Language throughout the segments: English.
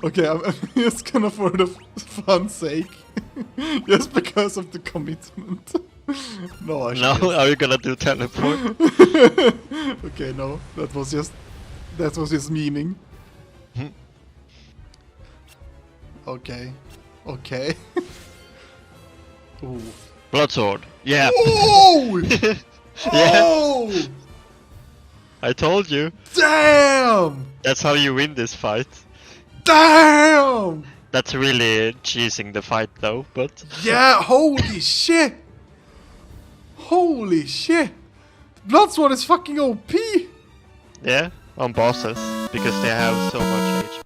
Okay, I'm just gonna for the fun's sake, just because of the commitment. No, No, are you gonna do teleport? Okay, no, that was just memeing. Okay. Ooh. Bloodsword. Yeah. Oh! Yeah. Oh! I told you. Damn! That's how you win this fight. Damn! That's really cheesing the fight though, but... Yeah, holy shit! Holy shit! Bloodsword is fucking OP! Yeah, on bosses, because they have so much HP.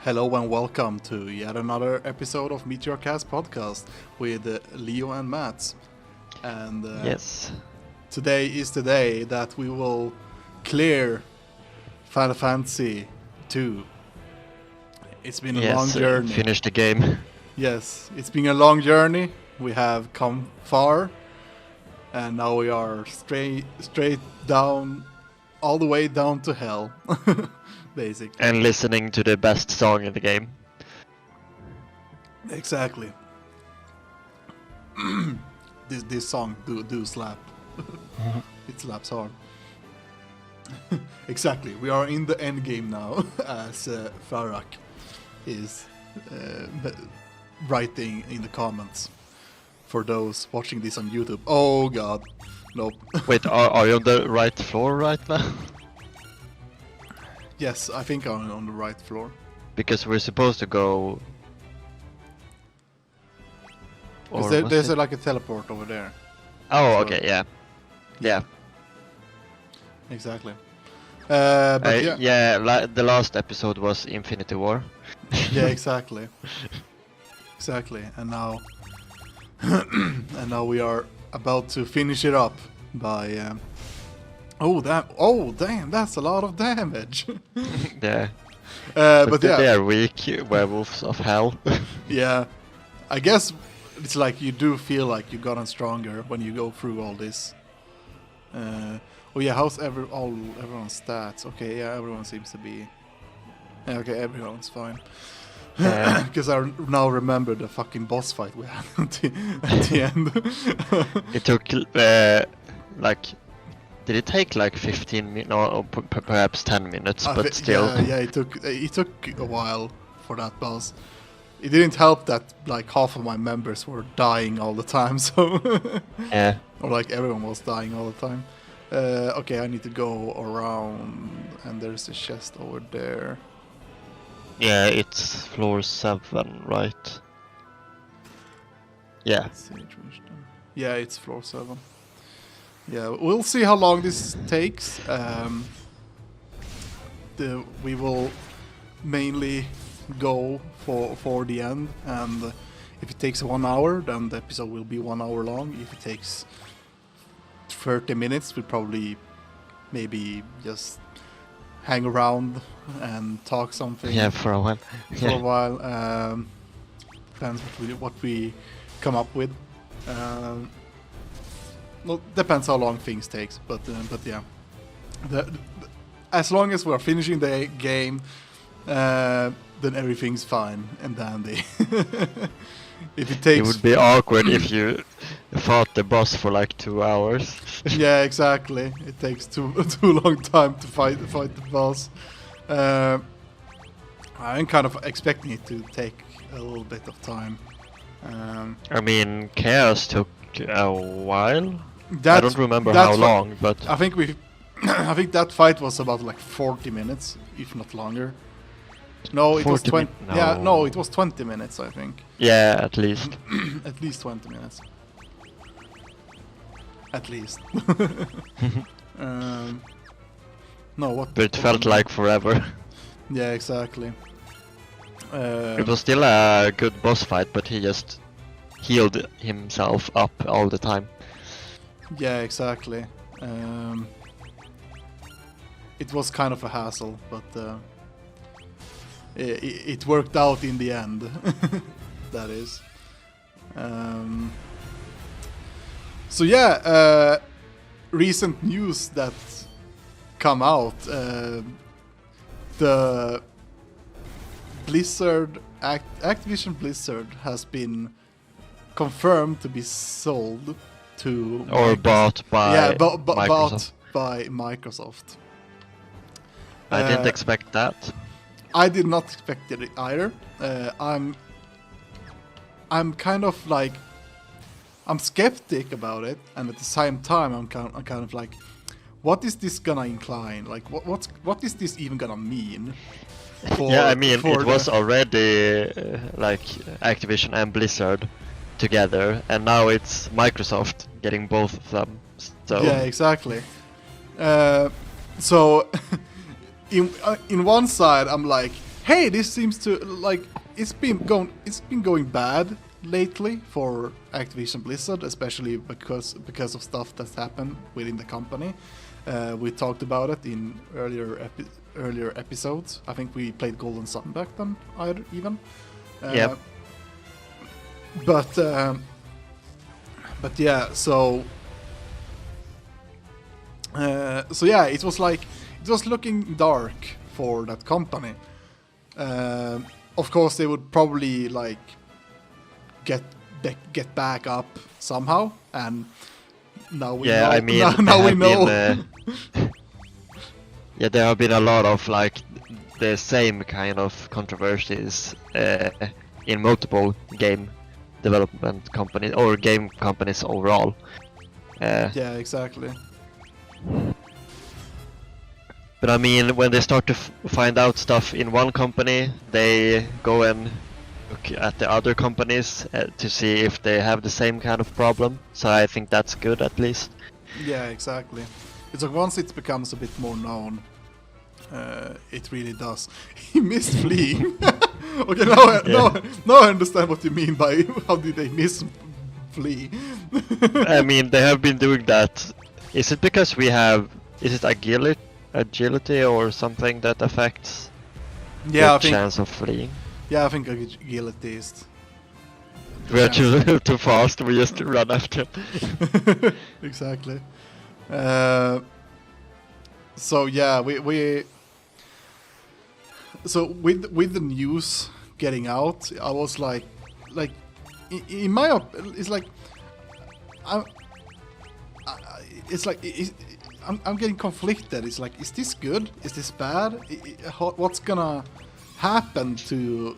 Hello and welcome to yet another episode of Meteor podcast with Leo and Matt. And Yes. today is the day that we will clear Final Fantasy 2. It's been a long journey. Finish the game. Yes, it's been a long journey. We have come far, and now we are straight down, all the way down to hell, basically. And listening to the best song in the game. Exactly. This song do slap. It slaps hard. Exactly. We are in the end game now, as Farak is writing in the comments for those watching this on YouTube. Oh god, nope. Wait, are you on the right floor right now? Yes, I think I'm on the right floor. Because we're supposed to go... Or There's like a teleport over there. Oh, So- okay, yeah. Yeah. Exactly. But The last episode was Infinity War. yeah, exactly. Exactly, and now, we are about to finish it up by. Oh damn! That's a lot of damage. Yeah. But They yeah, are weak werewolves of hell. yeah. I guess it's like you do feel like you've gotten stronger when you go through all this. Oh yeah, how's everyone's stats? Okay, yeah, everyone seems to be. Yeah, okay, everyone's fine. Because I now remember the fucking boss fight we had at the end. It took did it take like 15 minutes or perhaps 10 minutes, but still. Yeah, it took a while for that boss. It didn't help that like half of my members were dying all the time, so Yeah. or like everyone was dying all the time. Okay, I need to go around, and there's a chest over there. Yeah, it's floor 7, right? Yeah. Let's see which one. Yeah, it's floor 7. Yeah, we'll see how long this takes. We will mainly go for the end, and if it takes 1 hour, then the episode will be 1 hour long. If it takes 30 minutes, we'll probably maybe just hang around and talk something. Yeah, for a while. For a while. Depends what we come up with. Well, depends how long things takes, but yeah. As long as we're finishing the game, then everything's fine and dandy. If it takes... It would be awkward if you fought the boss for like 2 hours. Yeah, exactly. It takes too long time to fight the boss. I'm kind of expecting it to take a little bit of time. I mean, Chaos took a while. I don't remember how long, but I think I think that fight was about like 40 minutes, if not longer. No, it was 20. No. Yeah, no, it was 20 minutes, I think. yeah, at least. At least 20 minutes. At least. No, what? But it felt like forever. Yeah, exactly. It was still a good boss fight, but he just healed himself up all the time. Yeah, exactly. It was kind of a hassle, but it worked out in the end. that is. So yeah, recent news that come out. The Blizzard, Activision Blizzard has been confirmed to be sold to Or bought by bought Microsoft. by Microsoft. I didn't expect that. I did not expect it either. I'm kind of like, I'm skeptic about it, and at the same time I'm kind of like, what is this gonna incline? Like, what is this even gonna mean? Yeah, I mean, it was already like Activision and Blizzard together, and now it's Microsoft getting both of them. So yeah, exactly. So in one side, I'm like, hey, this seems to like it's been going bad lately for Activision Blizzard, especially because of stuff that's happened within the company. We talked about it in earlier episodes. I think we played Golden Sun back then, even. Yeah. But yeah, so yeah, it was looking dark for that company. Of course, they would probably like get back up somehow, and now we know. I mean, now we know. Yeah, there have been a lot of like the same kind of controversies in multiple game development companies or game companies overall. Yeah, exactly. But I mean, when they start to find out stuff in one company, they go and look at the other companies to see if they have the same kind of problem. So I think that's good, at least. Yeah, exactly. It's like once it becomes a bit more known, it really does. He missed fleeing. Okay, now I understand what you mean by how did they miss flee. I mean, they have been doing that. Is it because is it agility or something that affects the chance of fleeing? Yeah, I think agility is. We are too fast, we just run after him. Exactly. So yeah, we so with the news getting out, I was like in my it's like I'm getting conflicted. It's like, is this good? Is this bad? What's gonna happen to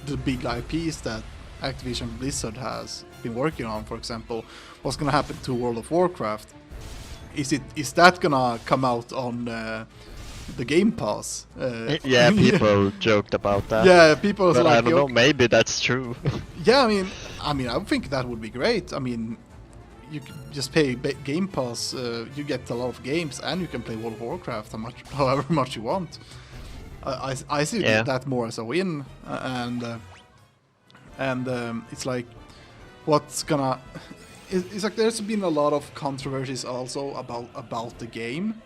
the big IPs that Activision Blizzard has been working on? For example, what's gonna happen to World of Warcraft? Is that gonna come out on the Game Pass? Yeah, people joked about that. Yeah, people was but like, I don't know, maybe that's true. Yeah, I mean, I think that would be great. I mean, you can just pay Game Pass, you get a lot of games, and you can play World of Warcraft however much you want. I see that more as a win, and it's like, what's gonna? It's like there's been a lot of controversies also about the game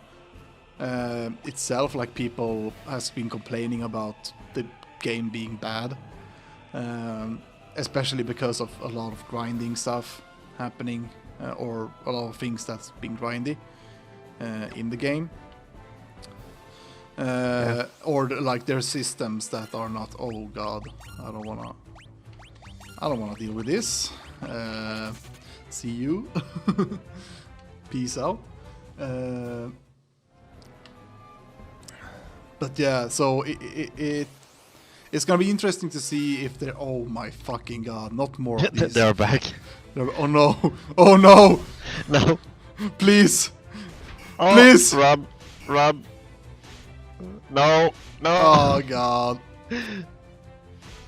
itself. Like, people has been complaining about the game being bad, especially because of a lot of grinding stuff happening, or a lot of things that's been grindy in the game, or like there's systems that are not. Oh god, I don't wanna deal with this. See you. Peace out. But yeah, so it's gonna be interesting to see if they're. Oh my fucking god! Not more of these. They're back. Oh no! Oh no! No! Please! Oh, Please! Run! No! Oh god!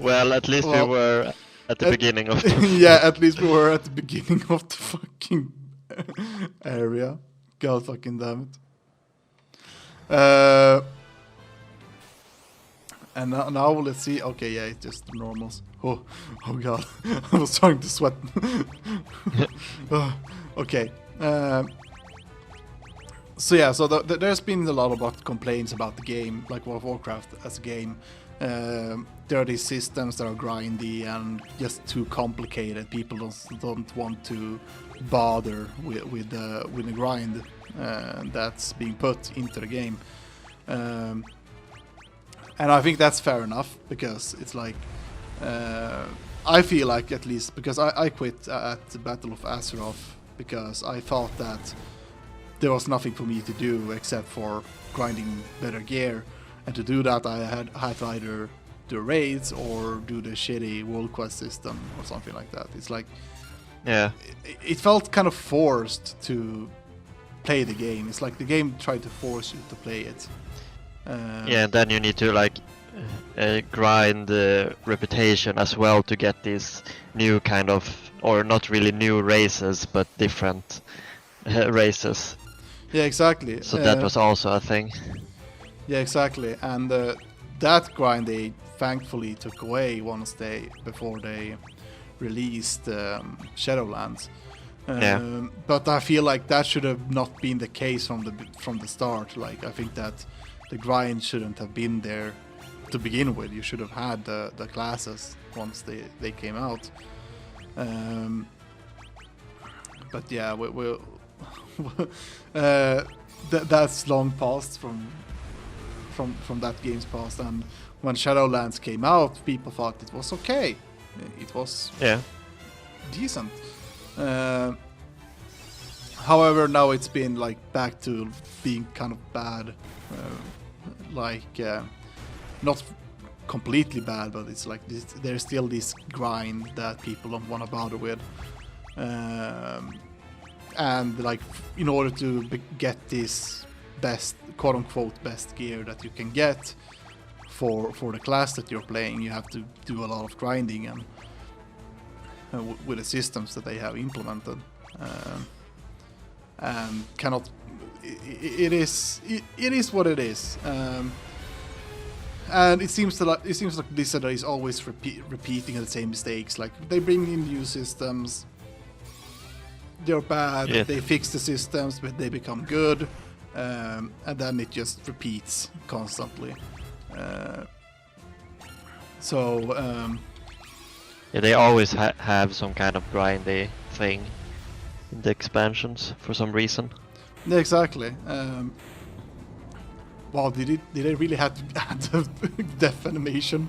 Well, at least we were at the beginning of. Yeah, at least we were at the beginning of the fucking area. God fucking damn it. And now let's see. Okay, yeah, it's just the normals. Oh god, I was starting to sweat. Okay. So yeah, so there's been a lot about complaints about the game, like World of Warcraft as a game, there are these systems that are grindy and just too complicated. People don't want to bother with the grind that's being put into the game. And I think that's fair enough, because it's like, I feel like, at least, because I quit at the Battle of Azeroth because I thought that there was nothing for me to do except for grinding better gear, and to do that I had to either do raids or do the shitty world quest system or something like that. It's like, Yeah. it felt kind of forced to play the game. It's like the game tried to force you to play it. Yeah, and then you need to like grind the reputation as well to get these new kind of, or not really new races, but different races. Yeah, exactly. So that was also a thing. Yeah, exactly. And that grind they thankfully took away before they released Shadowlands. Yeah. But I feel like that should have not been the case from the start. Like, I think that the grind shouldn't have been there to begin with. You should have had the classes once they came out. But yeah, we'll that's long past from that game's past. And when Shadowlands came out, people thought it was okay. It was decent. However, now it's been like back to being kind of bad. Not completely bad, but it's like there's still this grind that people don't want to bother with. And like, in order to get this best, quote-unquote best gear that you can get for the class that you're playing, you have to do a lot of grinding and with the systems that they have implemented, and cannot. It is what it is, and it seems like Blizzard is always repeating the same mistakes. Like, they bring in new systems, they're bad. Yeah. They fix the systems, but they become good, and then it just repeats constantly. Yeah, they always have some kind of grindy thing in the expansions for some reason. Yeah, exactly. Wow, did they really have to add the death animation?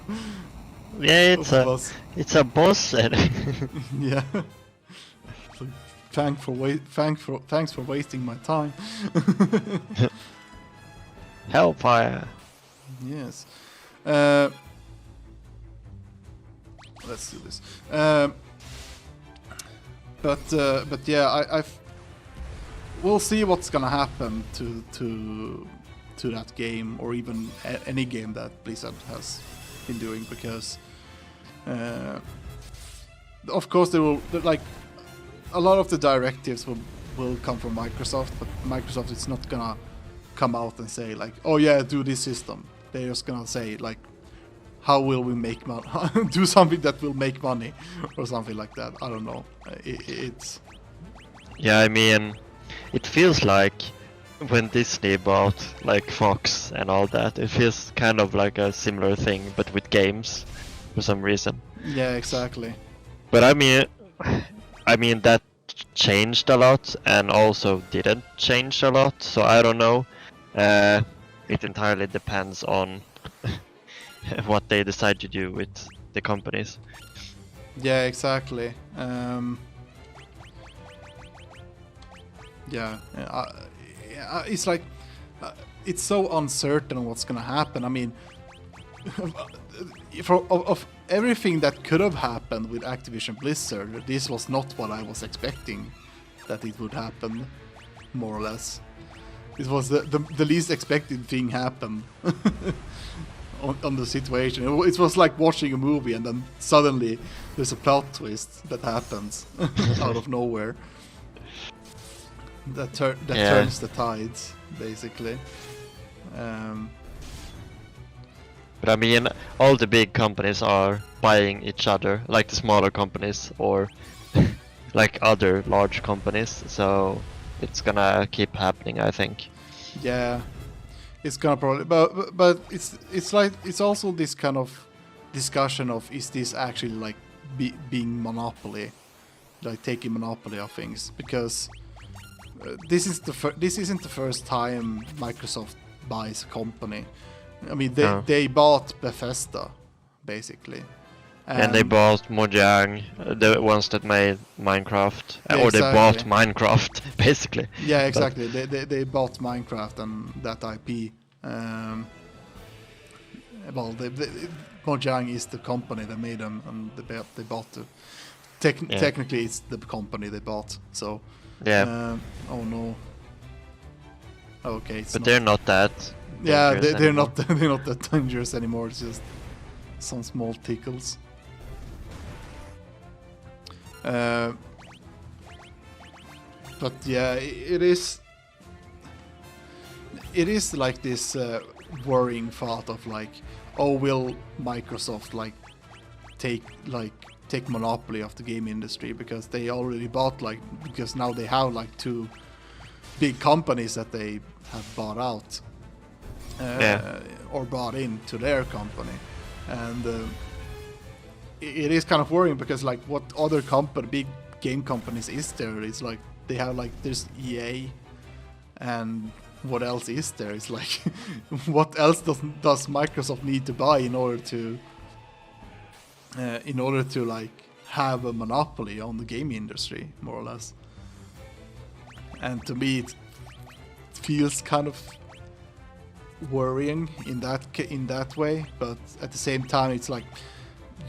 Yeah, Boss. it's a boss. Yeah. Thanks for wasting my time. Hellfire. Yes. Let's do this. But yeah, we'll see what's gonna happen to that game, or even any game that Blizzard has been doing, because of course like a lot of the directives will come from Microsoft, but Microsoft is not gonna come out and say like, oh yeah, do this system. They're just gonna say like, how will we make money? Do something that will make money, or something like that. I don't know. It's Yeah, I mean, it feels like when Disney bought like Fox and all that, it feels kind of like a similar thing, but with games for some reason. yeah, exactly. But I mean that changed a lot and also didn't change a lot, so I don't know. It entirely depends on what they decide to do with the companies. Yeah, exactly. It's like it's so uncertain what's gonna happen. I mean, of everything that could have happened with Activision Blizzard, this was not what I was expecting that it would happen, more or less. It was the least expected thing happened on the situation. It was like watching a movie and then suddenly there's a plot twist that happens out of nowhere. That turns the tides, basically. But I mean, all the big companies are buying each other, like the smaller companies or like other large companies, so it's gonna keep happening, I think. Yeah, it's gonna probably, but it's like it's also this kind of discussion of is this actually like being monopoly, like taking monopoly of things, because this isn't the first time Microsoft buys a company. I mean, they bought Bethesda, basically. And they bought Mojang, the ones that made Minecraft, Yeah, or they bought exactly. Minecraft, basically. Yeah, exactly. They bought Minecraft and that IP. Well, Mojang is the company that made them, and they bought the. Technically, it's the company they bought. So. Yeah. Oh no. Okay. But they're not that. Yeah, they're anymore. not. They're not that dangerous anymore. It's just some small tickles. But yeah, it is like this worrying thought of like, oh, will Microsoft like take monopoly of the game industry, because they already bought because now they have like 2 big companies that they have bought out or bought into their company, and it is kind of worrying because like what other big game companies is there? It's like they have like there's EA, and what else is there? It's like what else does Microsoft need to buy in order to like have a monopoly on the game industry, more or less? And to me, it feels kind of worrying in that way. But at the same time, it's like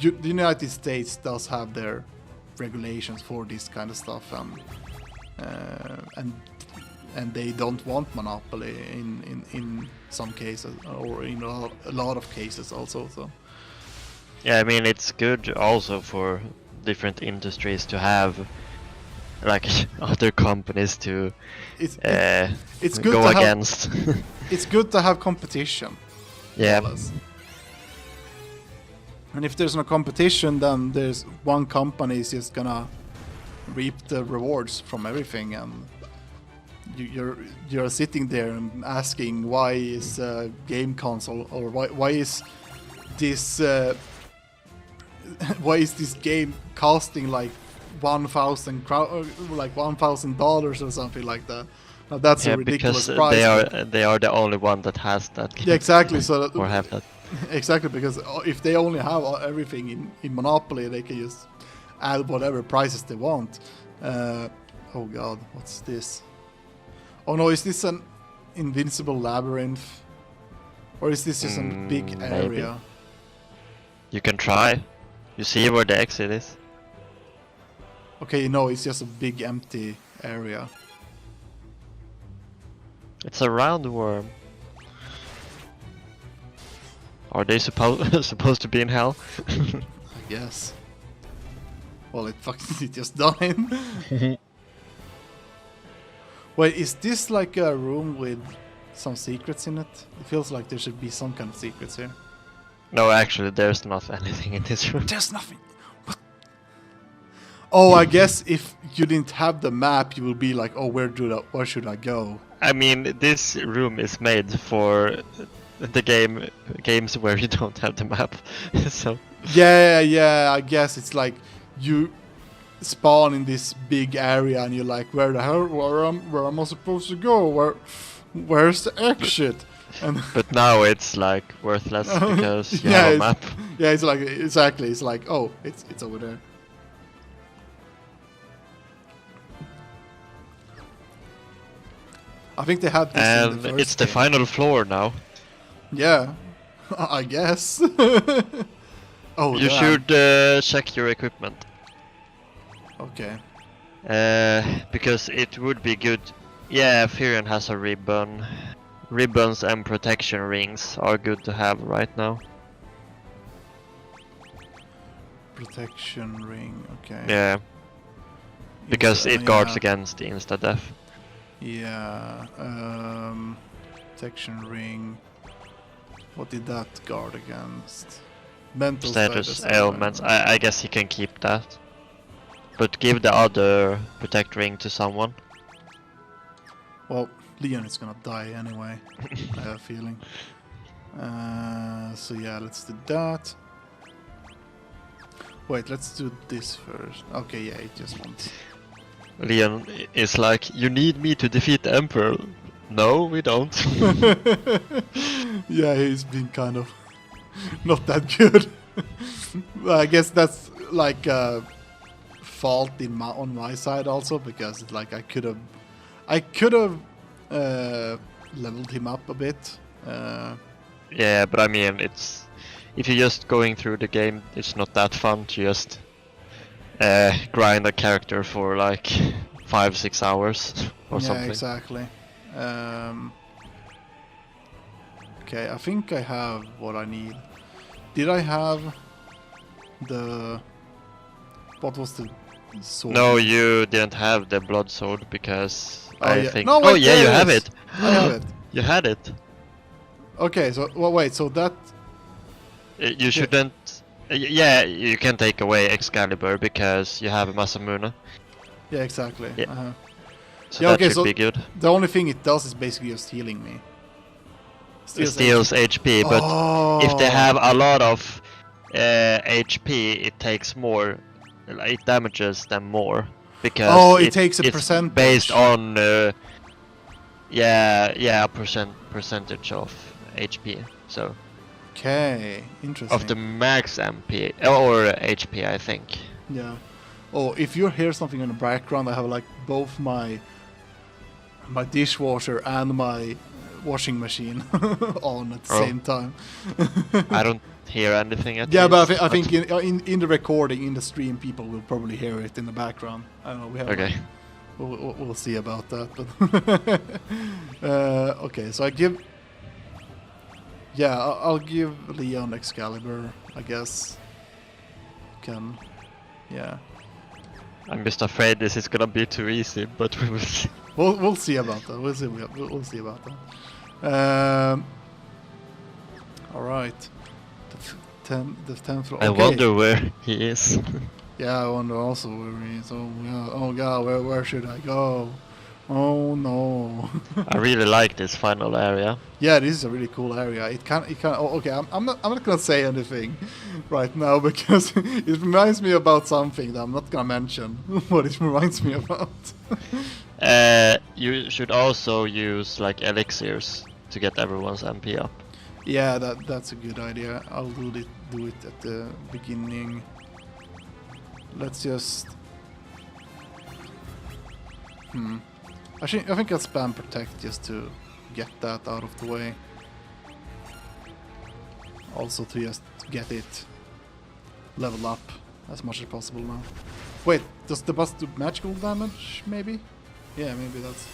the United States does have their regulations for this kind of stuff, and they don't want monopoly in some cases, or in a lot of cases also. So. Yeah, I mean, it's good also for different industries to have like other companies to It's good go to have, against. It's good to have competition. Yeah. And if there's no competition, then there's one company is just gonna reap the rewards from everything, and you're sitting there and asking why is a game console, or why is this why is this game costing like $1,000 or something like that? Now that's a ridiculous because price. they are the only one that has that. Yeah, exactly. So or have that. Exactly, because if they only have everything in Monopoly, they can just add whatever prices they want. Oh god, what's this? Oh no, is this an invincible labyrinth? Or is this just a big area? Maybe. You can try. You see where the exit is? Okay, no, it's just a big empty area. It's a roundworm. Are they supposed to be in hell? I guess. Well, it just died. Wait, is this like a room with some secrets in it? It feels like there should be some kind of secrets here. No, actually, there's not anything in this room. There's nothing. What? Oh, I guess if you didn't have the map, you will be like, oh, where should I go? I mean, this room is made for the games where you don't have the map. So. Yeah, I guess it's like you spawn in this big area and you're like, where am I supposed to go? Where's the exit? But now it's like worthless because you have a map. Yeah, it's like exactly. It's like, oh, it's over there. I think they had this in the first it's the game. final floor now. Yeah, I guess. Oh, you damn. should check your equipment. Okay. Because it would be good. Yeah, Furion has a ribbon. Ribbons and protection rings are good to have right now. Protection ring, okay. Yeah. Because it guards against insta-death. Yeah. Protection ring. What did that guard against? Mental Status ailments. I guess you can keep that. But give the other protect ring to someone. Well, Leon is gonna die anyway. I have a feeling. So yeah, let's do that. Wait, let's do this first. Okay, yeah, it just wants. Leon is like, you need me to defeat the Emperor. No, we don't. Yeah, he's been kind of not that good. I guess that's like a fault on my side also, because it's like I could have leveled him up a bit. Yeah, but I mean, it's if you're just going through the game, it's not that fun to just grind a character for like 5-6 hours or something. Yeah, exactly. Okay, I think I have what I need. Did I have the... What was the sword? No, you didn't have the blood sword because I yeah. think... No, oh wait, yeah, there you it have is. it! I have it. You had it! Okay, so well, wait, so that... You shouldn't... Yeah, you can take away Excalibur because you have Masamune. Yeah, exactly. Yeah. So Yeah, that okay, should so be good. the only thing it does is basically just healing me. It steals HP, but if they have a lot of HP, it takes more. It damages them more because it takes a it's percentage. based on percentage of HP. So Okay, interesting. of the max MP or HP, I think. Yeah. Oh, if you hear something in the background, I have like both my dishwasher and my washing machine on at the same time. I don't hear anything at Yeah, least, but I think in the recording, in the stream, people will probably hear it in the background. I don't know. We have. Okay. We'll see about that. But okay, so I give. Yeah, I'll give Leon Excalibur, I guess. Yeah. I'm just afraid this is gonna be too easy, but we will see. We'll see about that. We'll see about that. All right. The 10th floor. I Okay. wonder where he is. Yeah, I wonder also where he is. Oh, yeah. Oh god, where should I go? Oh no. I really like this final area. Yeah, this is a really cool area. It can. Oh, okay, I'm not gonna say anything right now because it reminds me about something that I'm not gonna mention what it reminds me about. You should also use like elixirs to get everyone's MP up. Yeah, that's a good idea. I'll do it at the beginning. Let's just. I think I'll spam protect just to get that out of the way. Also to just get it leveled up as much as possible now. Wait, does the boss do magical damage? Maybe. Yeah, maybe that's.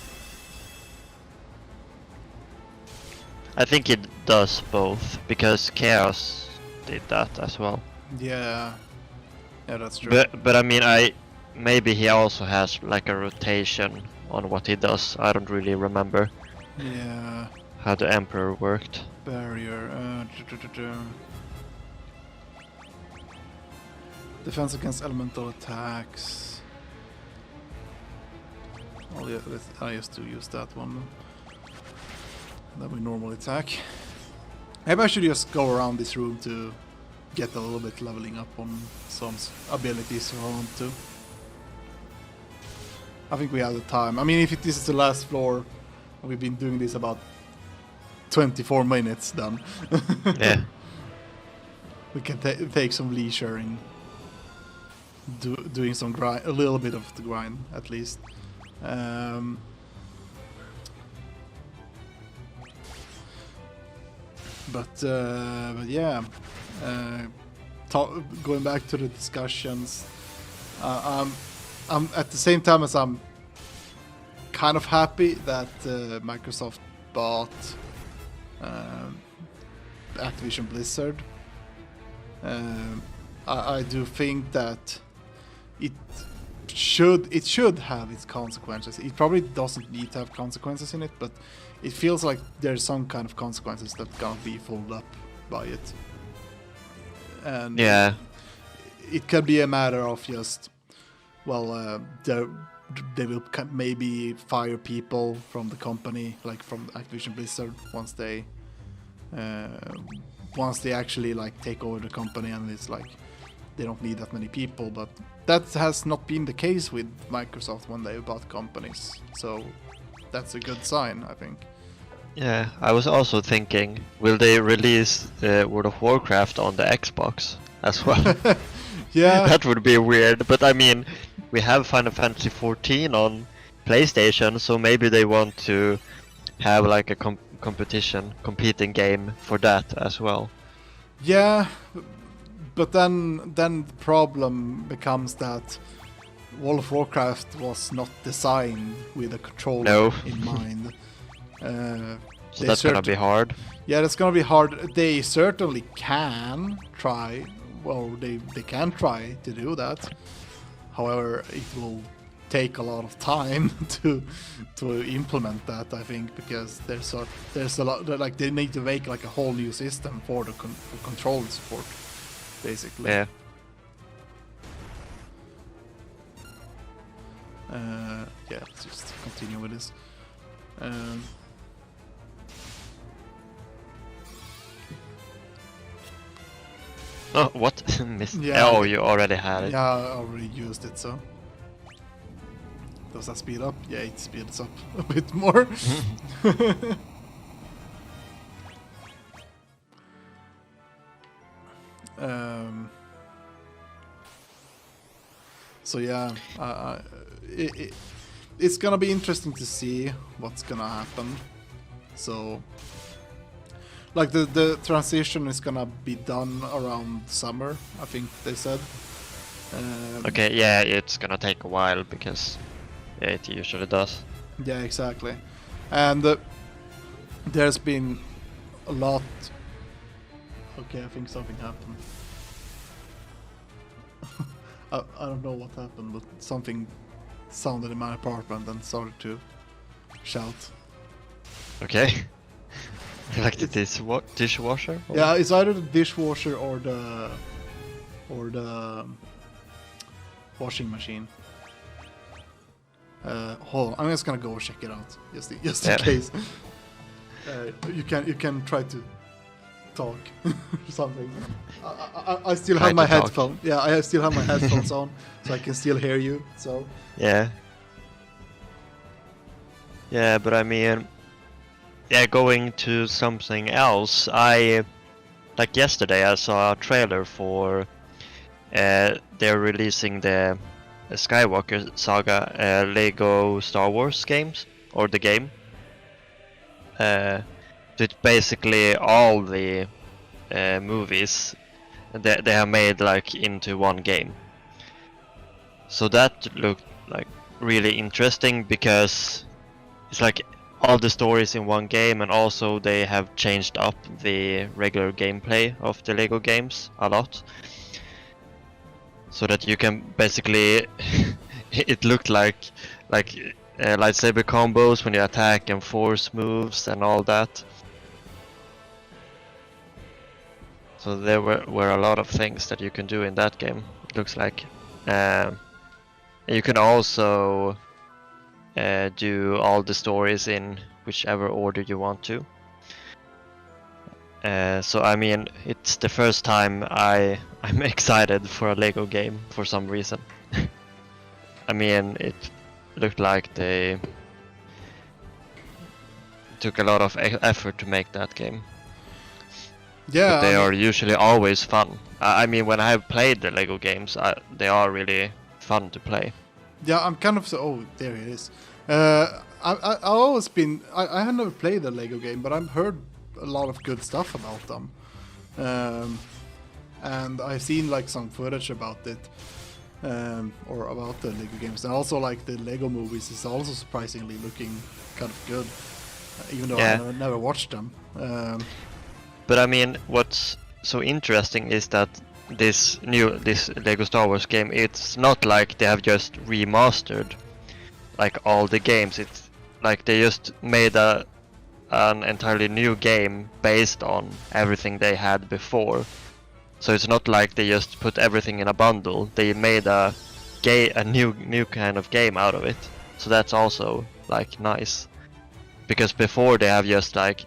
I think it does both because Chaos did that as well. Yeah. Yeah, that's true. But I mean, maybe he also has like a rotation on what he does. I don't really remember. Yeah. How the Emperor worked. Barrier. Defense against elemental attacks. Oh yeah, I used to use that one. That we normally attack. Maybe I should just go around this room to get a little bit leveling up on some abilities if I want to. I think we have the time. I mean, if this is the last floor, we've been doing this about 24 minutes then. Yeah. We can take some leisure in doing some grind, a little bit of the grind at least. But yeah, going back to the discussions, I'm at the same time as I'm kind of happy that Microsoft bought Activision Blizzard. I do think that it should have its consequences. It probably doesn't need to have consequences in it, but it feels like there's some kind of consequences that can't be followed up by it. And yeah, it could be a matter of just, well, they will maybe fire people from the company, like from Activision Blizzard, once they actually like take over the company, and it's like they don't need that many people. But that has not been the case with Microsoft when they bought companies, so that's a good sign, I think. Yeah, I was also thinking, will they release World of Warcraft on the Xbox as well? Yeah. That would be weird, but I mean, we have Final Fantasy 14 on PlayStation, so maybe they want to have like a competing game for that as well. Yeah, but then the problem becomes that World of Warcraft was not designed with a controller in mind. So that's gonna be hard. Yeah, that's gonna be hard. They certainly can try. Well, they can try to do that. However, it will take a lot of time to implement that, I think, because there's a lot, like they need to make like a whole new system for the for control support, basically. Yeah. Yeah, let's just continue with this. Oh, what? Missed. Yeah. Oh, you already had it. Yeah, I already used it, so. Does that speed up? Yeah, it speeds up a bit more. So yeah, it's gonna be interesting to see what's gonna happen. So, like the transition is gonna be done around summer, I think they said. Okay, yeah, it's gonna take a while because it usually does. Yeah, exactly. And there's been a lot. Okay, I think something happened. I don't know what happened, but something sounded in my apartment and started to shout. Okay. Like the dishwasher? Or? Yeah, it's either the dishwasher or the washing machine. Hold on, I'm just gonna go check it out, just in case. You can try to talk or something. I still have my headphones. Yeah, I still have my headphones on, so I can still hear you. So. Yeah. Yeah, but I mean, yeah, going to something else. Like yesterday, I saw a trailer for. They're releasing the Skywalker Saga Lego Star Wars games, or the game. It's basically all the movies they have made like into one game. So that looked like really interesting because it's like all the stories in one game, and also they have changed up the regular gameplay of the Lego games a lot. So that you can basically, it looked like lightsaber combos when you attack and force moves and all that. So there were a lot of things that you can do in that game, it looks like. You can also do all the stories in whichever order you want to. So I mean, it's the first time I'm excited for a Lego game for some reason. I mean, it looked like they took a lot of effort to make that game. Yeah, but they are usually always fun. I mean, when I have played the Lego games, they are really fun to play. Yeah, I'm kind of oh, there it is. I've always been. I have never played a Lego game, but I've heard a lot of good stuff about them, and I've seen like some footage about it, or about the Lego games, and also like the Lego movies is also surprisingly looking kind of good, even though I never watched them. But I mean, what's so interesting is that this Lego Star Wars game, it's not like they have just remastered like all the games. It's like they just made an entirely new game based on everything they had before. So it's not like they just put everything in a bundle. They made a a new kind of game out of it. So that's also like nice, because before they have just like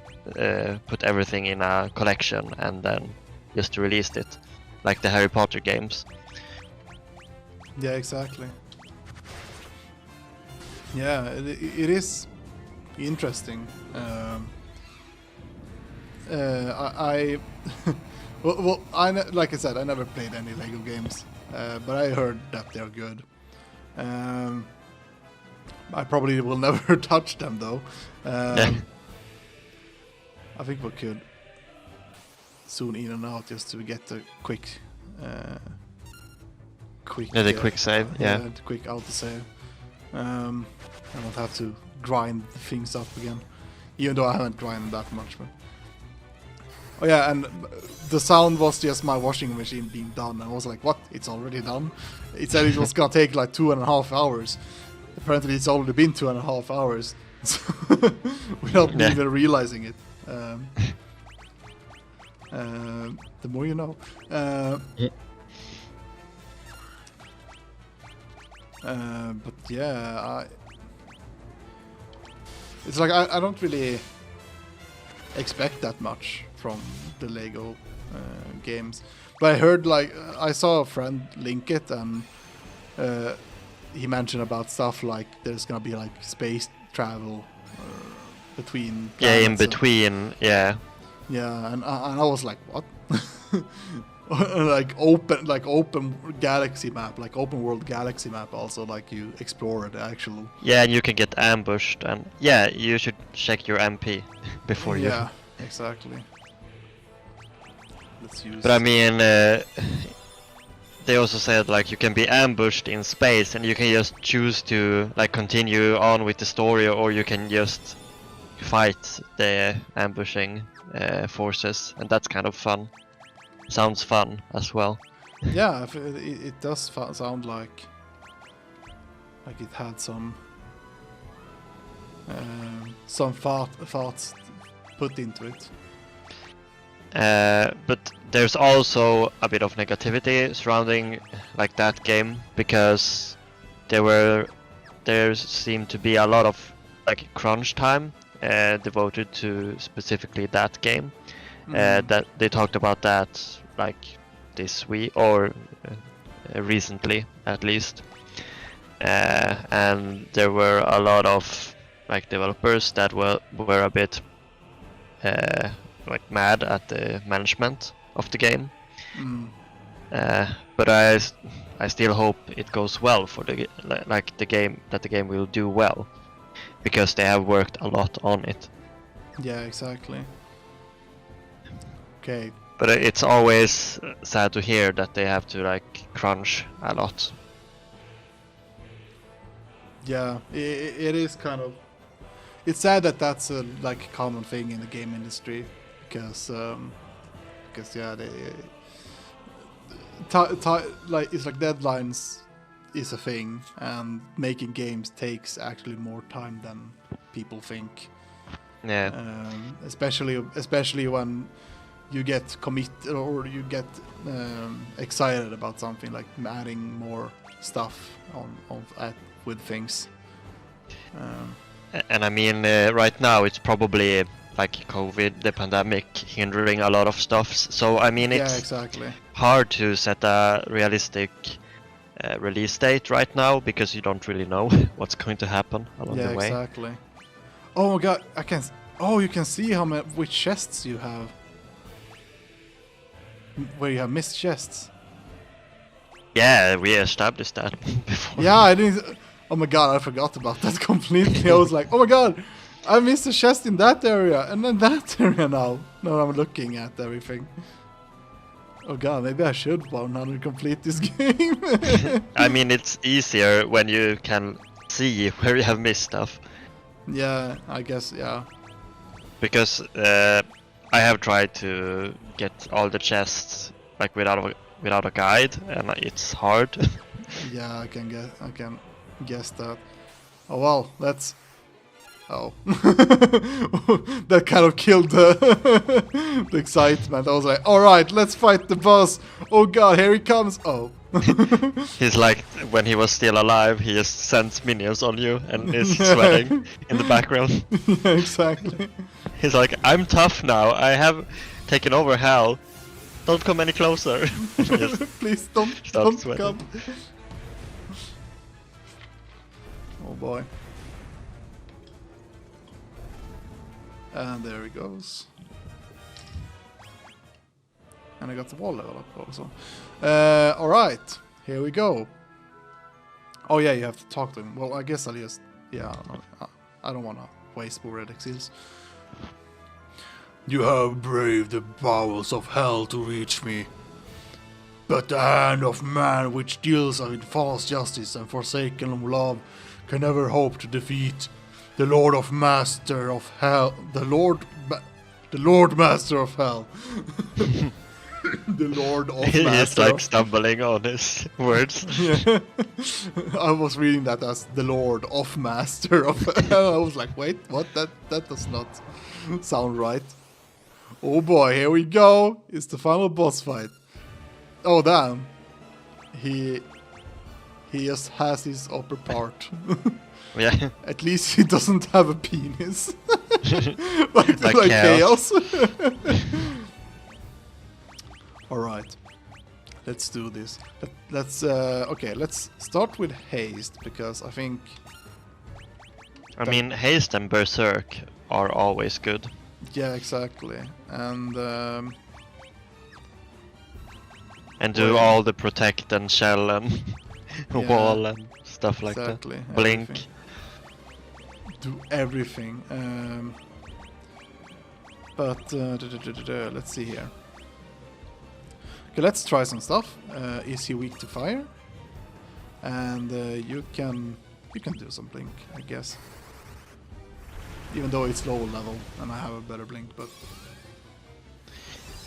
put everything in a collection and then just released it, like the Harry Potter games. Yeah, exactly. Yeah, it is interesting. I well, like I said, I never played any Lego games, but I heard that they're good. I probably will never touch them though. I think we could soon in and out just to get the quick quick save. Yeah. The quick autosave. I don't have to grind things up again, even though I haven't grinded that much. But oh yeah, and the sound was just my washing machine being done. I was like, what? It's already done? It said it was gonna take like 2.5 hours. Apparently it's already been 2.5 hours without me even realizing it. The more you know. But yeah, it's like I don't really expect that much from the Lego games. But I heard, like, I saw a friend link it, and he mentioned about stuff like there's gonna be like space travel between. Yeah, in between. Yeah. Yeah, and I was like, what? like open galaxy map, like open world galaxy map. Also, like you explore the actual. Yeah, and you can get ambushed, and yeah, you should check your MP before you. Yeah, exactly. Let's use. But I mean, they also said like you can be ambushed in space, and you can just choose to like continue on with the story, or you can just fight the ambushing forces, and that's kind of fun. Sounds fun as well. Yeah, it does sound like it had some thoughts put into it. But there's also a bit of negativity surrounding like that game, because there seemed to be a lot of like crunch time devoted to specifically that game. That they talked about that like this week, or recently at least, and there were a lot of like developers that were a bit like mad at the management of the game. But I still hope it goes well for the game, that the game will do well, because they have worked a lot on it. Yeah, exactly. Okay. But it's always sad to hear that they have to like crunch a lot. Yeah, it is kind of. It's sad that that's a like common thing in the game industry, because yeah, they like it's like deadlines is a thing, and making games takes actually more time than people think. Yeah. Especially when you get committed, or you get excited about something, like adding more stuff with things. And I mean, right now it's probably like COVID, the pandemic, hindering a lot of stuff. So I mean, it's exactly hard to set a realistic release date right now, because you don't really know what's going to happen along the way. Yeah, exactly. Oh my god, you can see which chests you have. Where you have missed chests. Yeah, we established that before. Yeah, I didn't. Oh my god, I forgot about that completely. I was like, oh my god, I missed a chest in that area, and then that area now. Now I'm looking at everything. Oh god, maybe I should 100 complete this game. I mean, it's easier when you can see where you have missed stuff. Yeah, I guess, yeah. Because I have tried to get all the chests like without a guide, and it's hard. Yeah, I can guess that. Oh well, let's Oh. That kind of killed the excitement. I was like, alright, let's fight the boss. Oh god, here he comes. Oh. He's like, when he was still alive, he just sends minions on you and is sweating in the background. Yeah, exactly. He's like, I'm tough now, I have taken over hell. Don't come any closer. Just Please don't sweating. come. Oh boy. And there he goes. And I got the wall level up also. Alright, here we go. Oh yeah, you have to talk to him. Well, I guess I'll just... Yeah, I don't want to waste more red seals. You have braved the bowels of hell to reach me. But the hand of man which deals with false justice and forsaken love can never hope to defeat the Lord of Master of Hell. The Lord Master of Hell. The Lord of Master. He's like stumbling on his words. Yeah. I was reading that as the Lord of Master of Hell. I was like, wait, what? That does not sound right. Oh boy, here we go. It's the final boss fight. Oh damn. He just has his upper part. Yeah. At least he doesn't have a penis. like chaos. Alright. Let's do this. Okay, let's start with haste, because I think... I mean, haste and berserk are always good. Yeah, exactly. And do all the protect and shell and Yeah, wall and stuff like exactly, that. Blink. everything. Do everything. But let's see here. Okay, let's try some stuff. Is he weak to fire? And you can do some blink, I guess. Even though it's low level and I have a better blink, but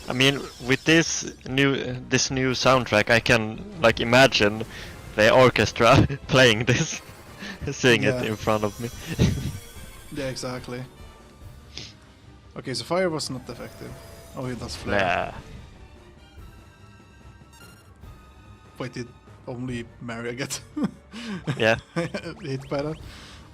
I mean, with this new soundtrack, I can like imagine the orchestra playing this, seeing it in front of me. yeah, exactly. Okay, so fire was not effective. Oh, he does flare. Yeah. Wait, did only Mario get Yeah. hit by that?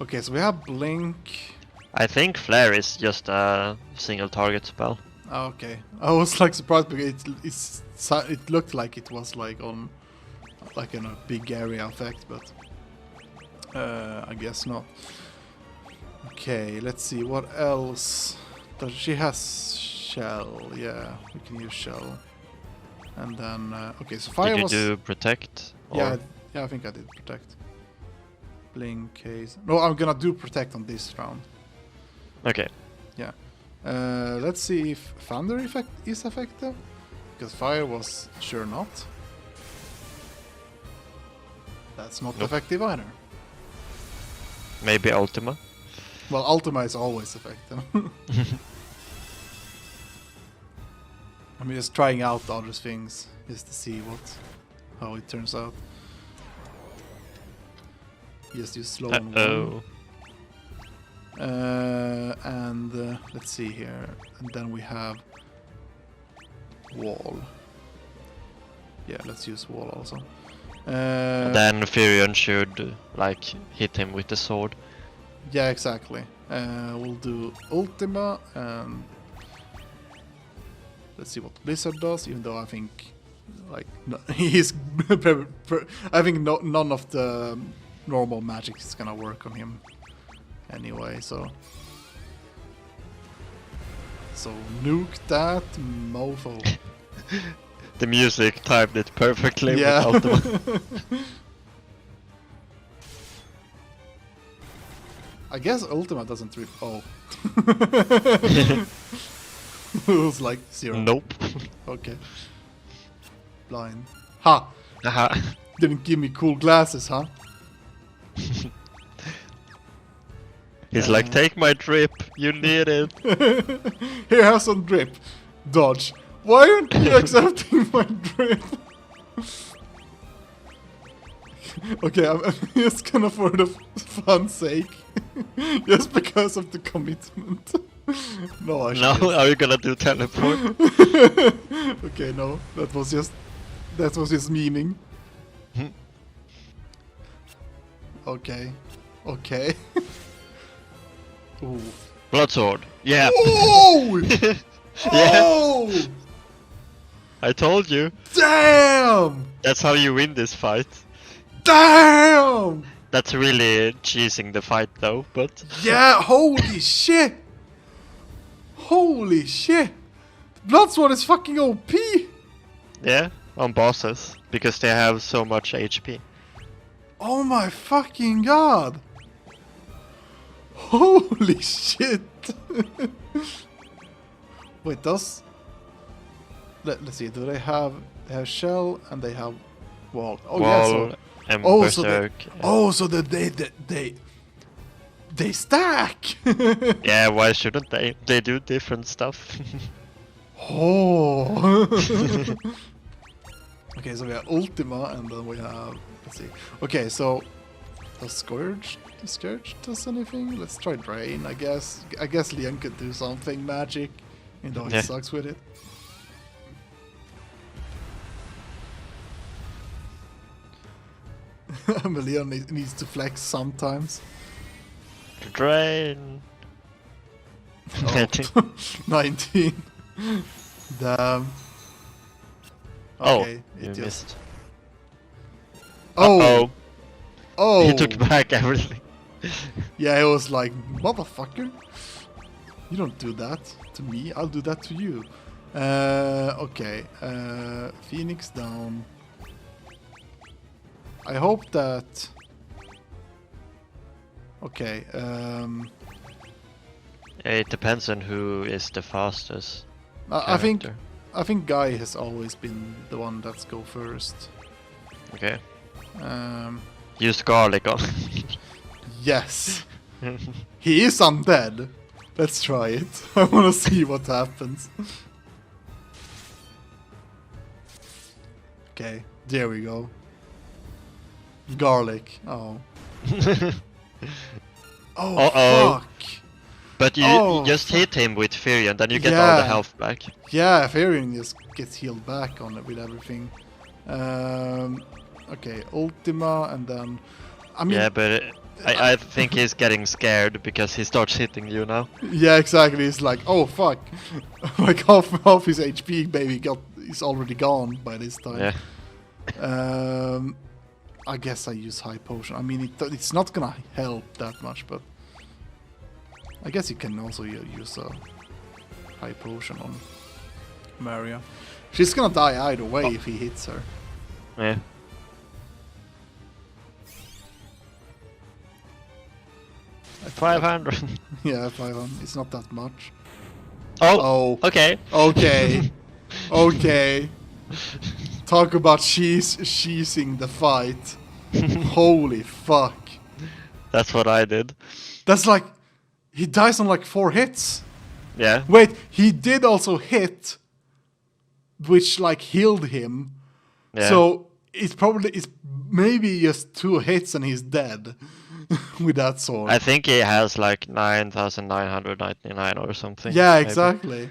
Okay, so we have blink. I think flare is just a single target spell. Okay, I was like surprised because it looked like it was like on like in a big area effect, but I guess not. Okay, let's see what else. Does she has shell? Yeah, we can use shell. And then okay, so fire was. Did you do protect? Yeah, I think I did protect. Blink case. No, I'm gonna do protect on this round. Okay. Yeah. Let's see if thunder effect is effective, because fire was sure not. That's not effective either. Maybe Ultima. Well, Ultima is always effective. I'm just trying out other things just to see how it turns out. Just use slow and one. And let's see here, and then we have wall. Yeah, let's use wall also. Then Furion should like hit him with the sword. Yeah, exactly. We'll do Ultima, and let's see what Blizzard does. Even though I think, like, no, he's, I think none of the normal magic is gonna work on him. Anyway, so nuke that mofo. The music timed it perfectly Yeah. with Ultima. I guess Ultima doesn't rip. Oh. It was like 0. Nope. Okay. Blind. Ha! Aha. Didn't give me cool glasses, huh? He's like, take my drip, you need it. Here, have some drip. Dodge. Why aren't you accepting my drip? Okay, I'm just gonna for the fun's sake. Just because of the commitment. No, I No, shouldn't. are you gonna do teleport? Okay, no. That was just meaning. Okay. Okay. Ooh. Bloodsword. Yeah. Oh! Yeah. Oh! I told you. Damn! That's how you win this fight. Damn! That's really cheesing the fight though, but Yeah, holy shit! Holy shit! Bloodsword is fucking OP! yeah, on bosses because they have so much HP. Oh my fucking god! Holy shit! Wait, let's see, do they have shell and they have wall? Oh Wall yeah, and so they stack! yeah, why shouldn't they? They do different stuff. Oh! Okay, so we have Ultima and then we have, let's see. Okay, so does Scourge does anything? Let's try Drain, I guess. I guess Leon could do something magic, even though he Yeah. sucks with it. Leon needs to flex sometimes. Drain. Oh. 19. Damn. Oh, Okay, you missed. Oh! Uh-oh. Oh! He took back everything. Yeah, it was like, motherfucker. You don't do that to me, I'll do that to you. Okay. Phoenix down. I hope that... Okay, It depends on who is the fastest. I think character. Guy has always been the one that's go first. Okay. Um, Use garlic on. yes. He is undead. Let's try it. I wanna see what happens. Okay, there we go. Garlic. Oh. Oh, Uh-oh. fuck. But you Oh, just hit him with Fury and then you get all Yeah. the health back. Yeah, Farian just gets healed back on it with everything. Okay, Ultima and then... I mean, Yeah, but I think he's getting scared because he starts hitting you now. yeah, exactly. It's like, oh fuck, like half his HP maybe is already gone by this time. Yeah. I guess I use high potion. I mean, it's not gonna help that much, but I guess you can also use a high potion on Maria. She's gonna die either way if he hits her. Yeah. I 500. Yeah, 500. It's not that much. Oh. Oh. Okay. Okay. Okay. Talk about cheesing the fight. Holy fuck. That's what I did. That's like... He dies on like 4 hits. Yeah. Wait, he did also hit, which like healed him. Yeah. So it's maybe just 2 hits and he's dead with that sword. I think he has like 9,999 or something. Yeah, maybe. exactly.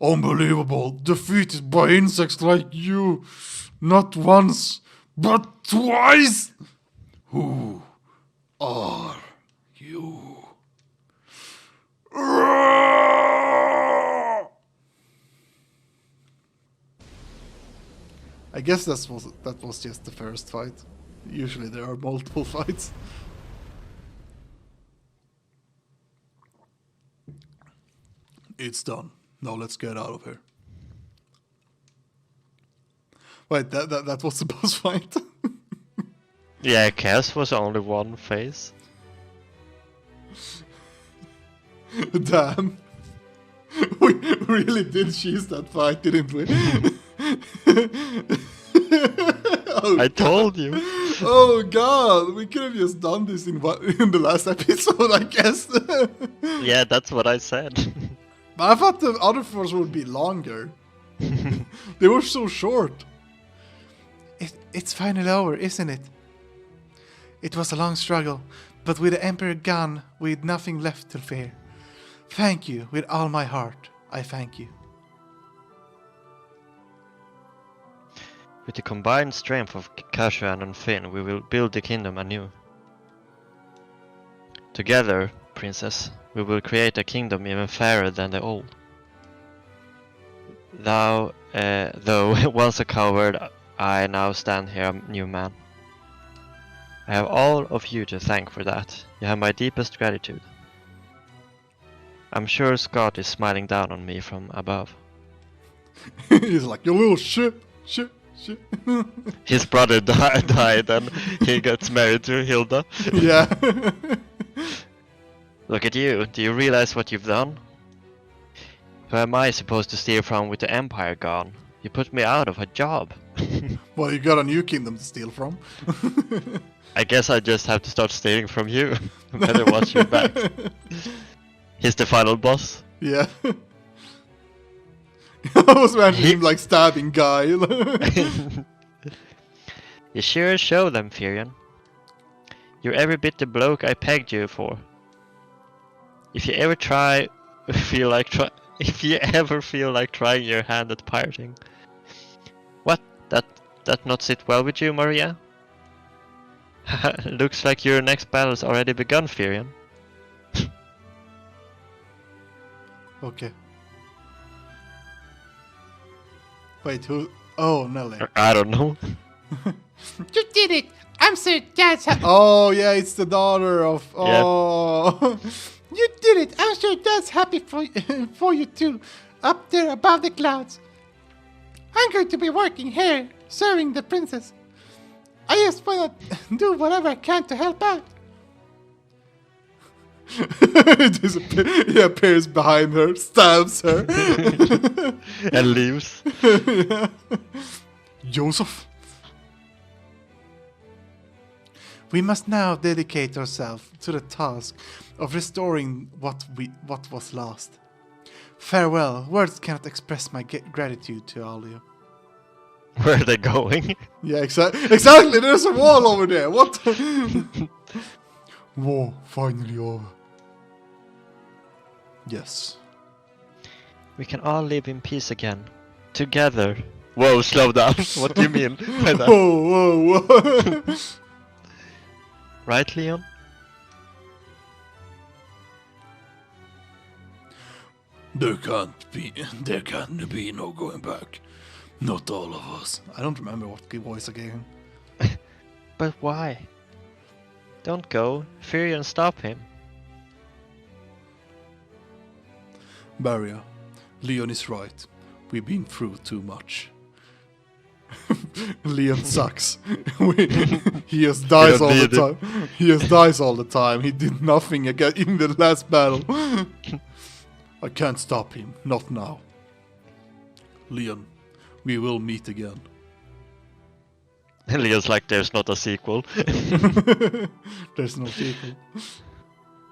Unbelievable. Defeated by insects like you. Not once, but twice. Who are you? I guess that was just the first fight. Usually there are multiple fights. It's done. Now let's get out of here. Wait, that was the boss fight? Yeah, Cass was only one phase. Damn. We really did cheese that fight, didn't we? Oh, I told you. oh god, we could have just done this in the last episode, I guess. Yeah, that's what I said. But I thought the other fours would be longer. They were so short. It's finally over, isn't it? It was a long struggle, but with the Emperor gone, we had nothing left to fear. Thank you, with all my heart, I thank you. With the combined strength of Kashuan and Finn, we will build the kingdom anew. Together, princess, we will create a kingdom even fairer than the old. Thou, though once a coward, I now stand here a new man. I have all of you to thank for that. You have my deepest gratitude. I'm sure Scott is smiling down on me from above. He's like, you little shit. His brother died and he gets married to Hilda. Yeah. Look at you, do you realize what you've done? Who am I supposed to steal from with the Empire gone? You put me out of a job. Well, you got a new kingdom to steal from. I guess I just have to start stealing from you. Better watch your back. He's the final boss. Yeah. I was imagining him like stabbing Guy. You sure show them, Firion. You're every bit the bloke I pegged you for. If you ever feel like trying your hand at pirating. What? That not sit well with you, Maria? Looks like your next battle's already begun, Firion. Okay. Wait, who? Oh, Nelly. I don't know. You did it! I'm so dad's happy. Oh, yeah, it's the daughter of. Oh. You did it! I'm sure dad's happy for you too. Up there above the clouds. I'm going to be working here, serving the princess. I just wanna do whatever I can to help out. He appears behind her, stabs her, and leaves. Yeah. Joseph. We must now dedicate ourselves to the task of restoring what was lost. Farewell. Words cannot express my gratitude to all of you. Where are they going? Yeah, exactly. There's a wall over there. What? War finally over. Yes. We can all live in peace again. Together. Whoa, slow down. What do you mean by that? Whoa. Right, Leon? There can't be no going back. Not all of us. I don't remember what voice I gave him. But why? Don't go. Firion, stop him. Barrier, Leon is right. We've been through too much. Leon sucks. He just dies all the time. He just dies all the time. He did nothing again in the last battle. I can't stop him. Not now. Leon, we will meet again. And Leon's like, there's not a sequel. There's no sequel.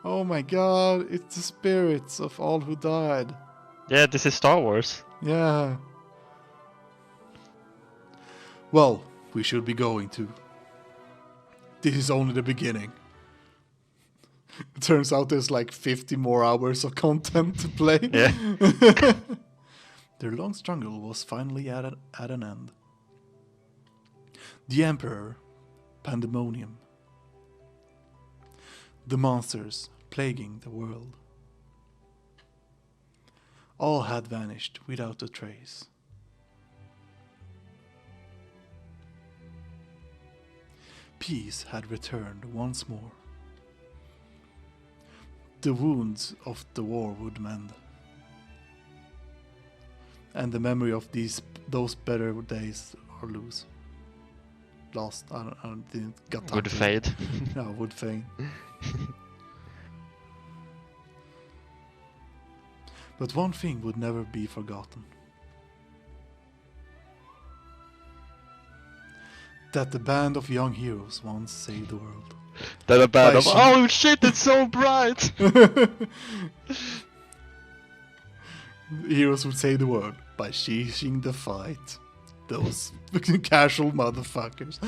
Oh my god, it's the spirits of all who died. Yeah, this is Star Wars. Yeah. Well, we should be going to. This is only the beginning. It turns out there's like 50 more hours of content to play. Yeah. Their long struggle was finally at an end. The Emperor, Pandemonium. The monsters plaguing the world. All had vanished without a trace. Peace had returned once more. The wounds of the war would mend. And the memory of those better days are lost. I didn't got time Would to- fade. No, would fade. But one thing would never be forgotten. That the band of young heroes once saved the world. Then a band By of, oh shit, it's so bright! Heroes would save the world by ceasing the fight. those casual motherfuckers.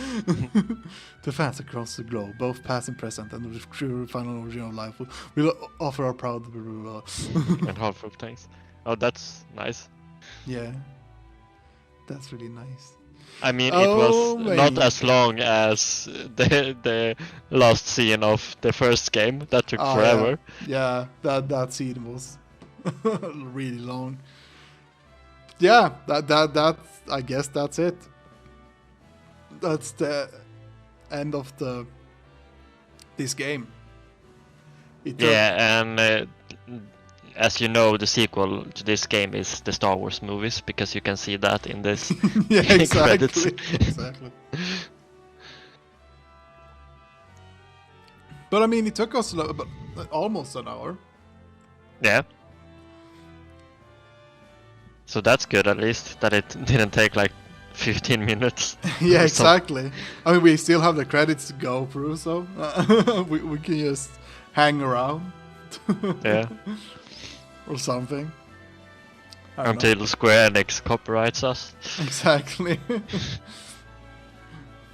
To fans across the globe, both past and present, and the true final original life, we'll offer our proud And heartfelt thanks. Oh, that's nice. Yeah, that's really nice. I mean, Oh, it was not man. as long as the last scene of the first game. That took forever. Yeah, that scene was really long. Yeah, that I guess that's it. That's the end of this game. Yeah, and as you know, the sequel to this game is the Star Wars movies, because you can see that in this Yeah, credits. exactly. But I mean, it took us almost an hour. Yeah. So that's good, at least, that it didn't take like 15 minutes. Yeah, or exactly. I mean, we still have the credits to go through, so we can just hang around. Yeah. Or something. I don't Until Square Enix copyrights us. know. Exactly.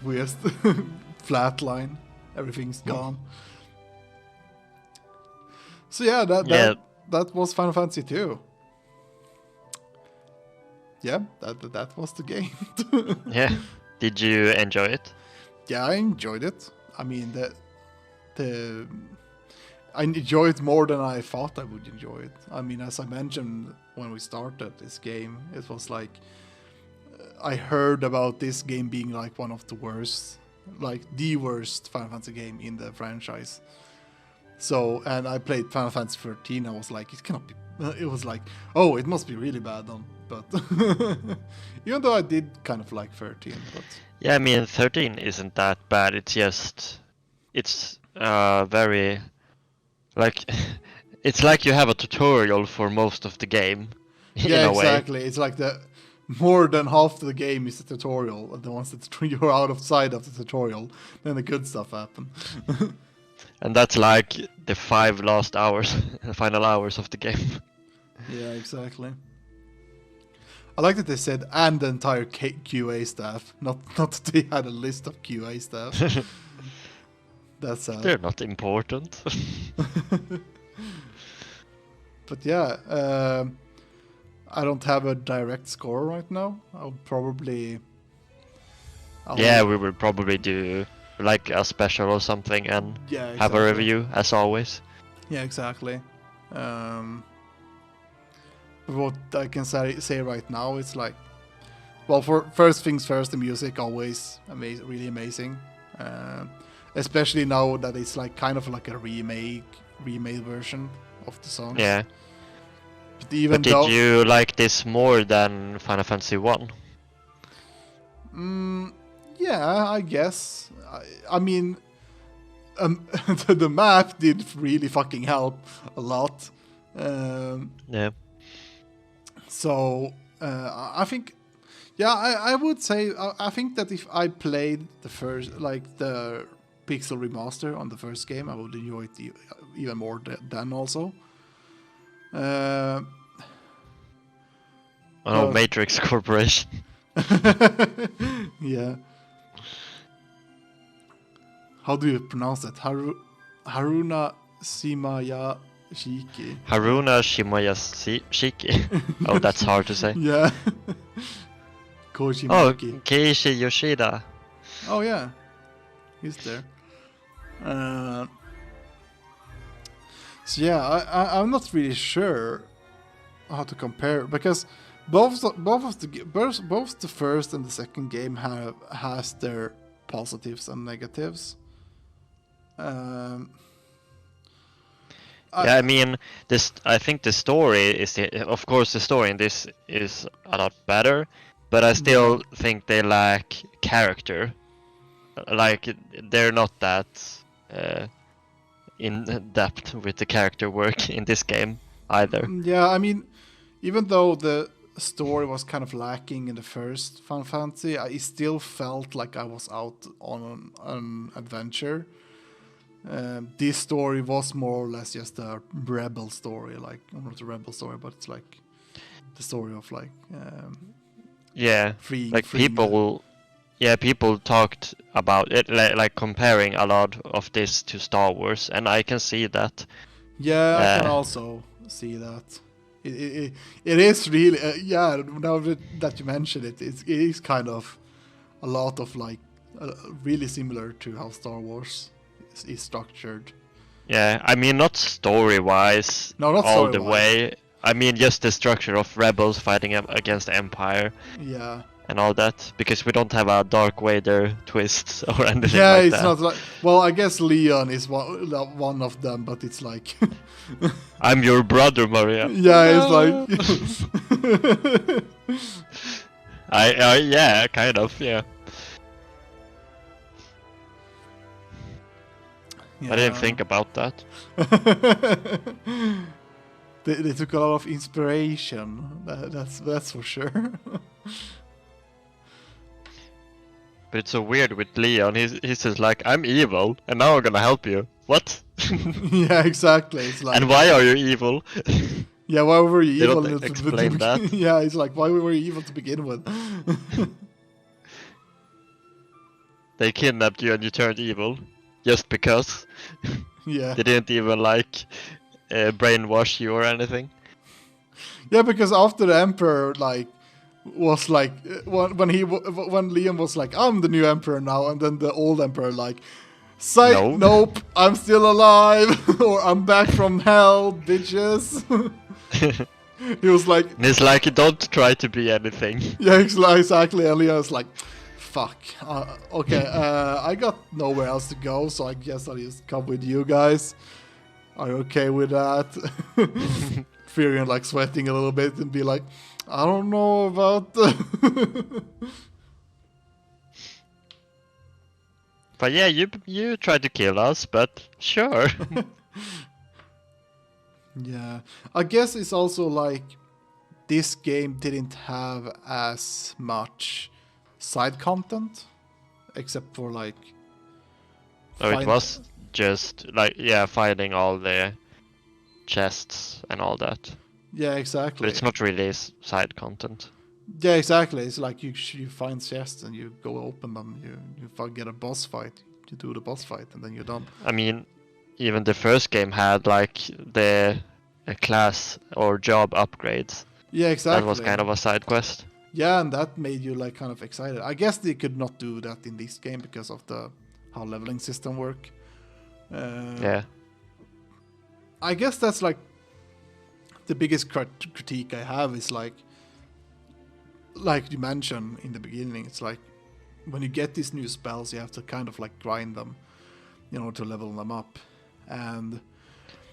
We just flatline. Everything's gone. So yeah, that was Final Fantasy 2. Yeah, that was the game. Yeah. Did you enjoy it? Yeah, I enjoyed it. I mean, I enjoyed it more than I thought I would enjoy it. I mean, as I mentioned when we started this game, it was like I heard about this game being like one of the worst, like the worst Final Fantasy game in the franchise. So, and I played Final Fantasy 13. I was like, it cannot be. It was like, oh, it must be really bad then. But even though I did kind of like 13, but Yeah, I mean, 13 isn't that bad. It's just, it's very, like, it's like you have a tutorial for most of the game. yeah, in a way. exactly. It's like the more than half the game is a tutorial. And the ones that you're out of sight of the tutorial, then the good stuff happen. And that's like the 5 last hours, final hours of the game. Yeah, exactly. I like that they said and the entire QA staff, not that they had a list of QA staff. That's sad. They're not important. But yeah, I don't have a direct score right now. I'll Yeah, we will probably do like a special or something and yeah, have a exactly. review as always. Yeah, exactly. What I can say right now, it's like, well, for first things first, the music always really amazing. Especially now that it's like kind of like a remade version of the songs. Yeah. But even But did you like this more than Final Fantasy 1? Yeah, I guess. I mean, the map did really fucking help a lot. Yeah. So I think, yeah, I would say I think that if I played the first, like the Pixel remaster on the first game, I would enjoy it even more then also. Oh, Matrix Corporation. Yeah. How do you pronounce that? Haruna Shimaya Shiki. Haruna Shiki. Oh, that's hard to say. Yeah. Oh, Kojimaki. Keiichi Yoshida. Oh yeah, he's there. So yeah, I'm not really sure how to compare, because both the first and the second game has their positives and negatives. Yeah, I mean, I think the story is, of course, the story in this is a lot better, but I still think they lack character. Like, they're not that in depth with the character work in this game either. Yeah, I mean, even though the story was kind of lacking in the first Final Fantasy, I still felt like I was out on an adventure. This story was more or less just a rebel story, like not a rebel story, but it's like the story of like Yeah, freeing like freeing them. people, yeah, people talked about it, like comparing a lot of this to Star Wars, and I can see that. Yeah, I can Uh, also see that. It is really yeah. Now that you mention it, it is kind of a lot of like really similar to how Star Wars is structured. Yeah, I mean not story-wise No, not all the story-wise. way. I mean just the structure of rebels fighting against the Empire Yeah. and all that, because we don't have a Dark Vader twist or anything Yeah, like it's that. not like. Well, I guess Leon is one of them, but it's like. I'm your brother, Maria. Yeah, No. it's like. Yeah, kind of, yeah. I didn't think about that. They took a lot of inspiration. That's for sure. But it's so weird with Leon. He's just like, I'm evil, and now I'm gonna help you. What? Yeah, exactly. It's like. And why are you evil? Yeah, why were you They evil? don't explain that. Yeah, it's like why were you evil to begin with? They kidnapped you and you turned evil, just because. Yeah. They didn't even like brainwash you or anything. Yeah, because after the Emperor like was like when Liam was like I'm the new Emperor now, and then the old Emperor like. Psych, No. nope, I'm still alive, or I'm back from hell, bitches. He was like, And it's like, don't try to be anything. yeah, exactly. And Leon's like, fuck. Okay, I got nowhere else to go, so I guess I'll just come with you guys. Are you okay with that? Furion like sweating a little bit and be like, I don't know about. But yeah, you tried to kill us, but sure. Yeah, I guess it's also like this game didn't have as much side content, except for like. So it find- was just like, yeah, finding all the chests and all that. Yeah, But exactly. it's not really side content. Yeah, exactly. It's like you find chests and you go open them. You get a boss fight. You do the boss fight and then you're done. I mean, even the first game had like the class or job upgrades. Yeah, exactly. That was kind of a side quest. Yeah, and that made you like kind of excited. I guess they could not do that in this game because of how leveling system work. Yeah. I guess that's like the biggest critique I have is like you mentioned in the beginning. It's like when you get these new spells, you have to kind of like grind them, to level them up, and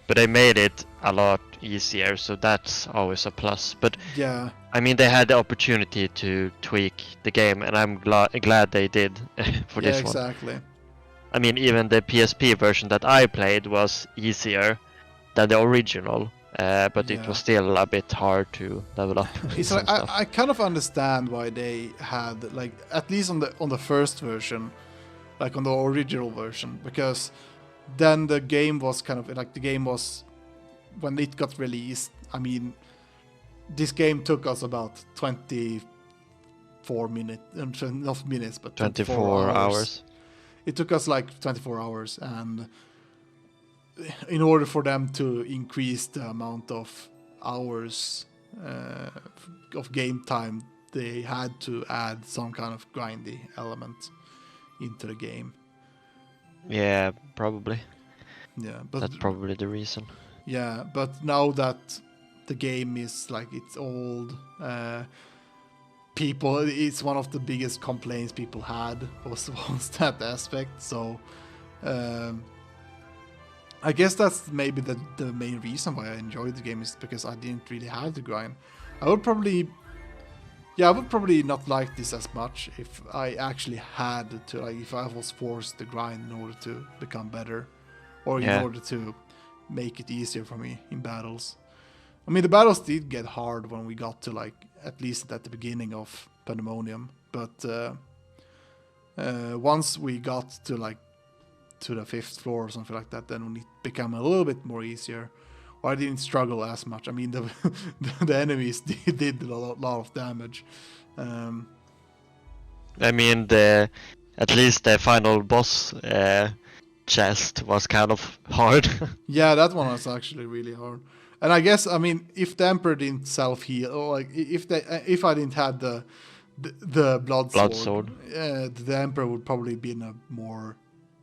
But they made it a lot easier, so that's always a plus. But yeah, I mean, they had the opportunity to tweak the game, and I'm glad they did for yeah, this one. exactly. I mean, even the PSP version that I played was easier than the original, but it Yeah. was still a bit hard to level up. It's some like stuff. I kind of understand why they had like at least on the first version, like on the original version, because then the game was kind of like the game was when it got released. I mean, this game took us about 24 minutes, not minutes, but 24 hours. It took us like 24 hours, and in order for them to increase the amount of hours of game time, they had to add some kind of grindy element into the game. Yeah, probably. Yeah, but That's probably the reason. yeah, but now that the game is like it's old, it's one of the biggest complaints people had was that aspect. So I guess that's maybe the main reason why I enjoyed the game is because I didn't really have to grind. I would probably not like this as much if I actually had to, like, if I was forced to grind in order to become better, or in order to make it easier for me in battles. I mean, the battles did get hard when we got to, like, at least at the beginning of Pandemonium, but once we got to, like, to the 5th floor or something like that, then it became a little bit more easier. Or I didn't struggle as much. I mean, the enemies did a lot of damage. I mean, at least the final boss chest was kind of hard. Yeah, that one was actually really hard. And I guess, I mean, if the Emperor didn't self-heal, or like if I didn't have the blood sword, the Emperor would probably be a more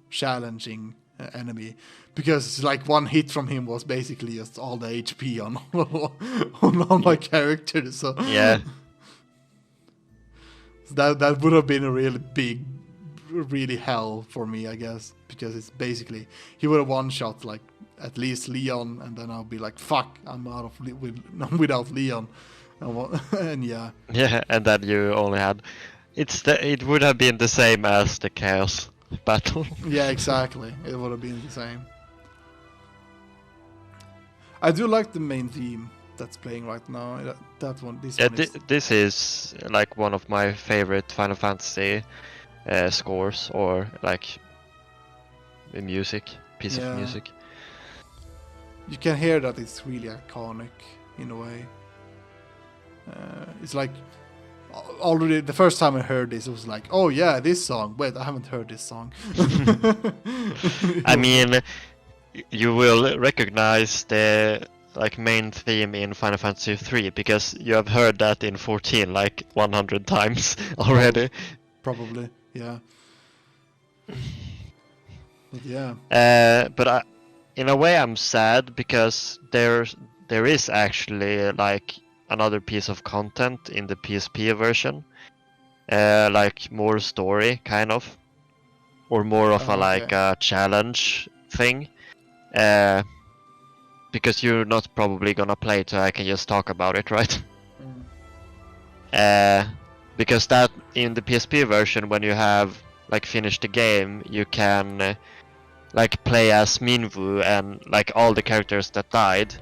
challenging enemy, because like one hit from him was basically just all the HP on my character. So Yeah. that would have been a really big, really hell for me, I guess, because it's basically he would have one shot like at least Leon, and then I'll be like, fuck, I'm out of without Leon, and yeah. Yeah, and then you only had it would have been the same as the Chaos battle. Yeah, exactly. It would have been the same. I do like the main theme that's playing right now. That one, this Yeah, one is... this is like one of my favorite Final Fantasy scores, or like the music, piece of music. You can hear that it's really iconic in a way. It's like already the first time I heard this, it was like, oh yeah, this song. Wait, I haven't heard this song. I mean, you will recognize the like main theme in Final Fantasy 3 because you have heard that in 14 like 100 times already. Probably, yeah. But yeah. But in a way, I'm sad because there is actually like another piece of content in the PSP version, like more story kind of, or more of like a challenge thing. Because you're not probably gonna play it, so I can just talk about it, right? Because that in the PSP version, when you have like finished the game, you can like play as Minwu and like all the characters that died,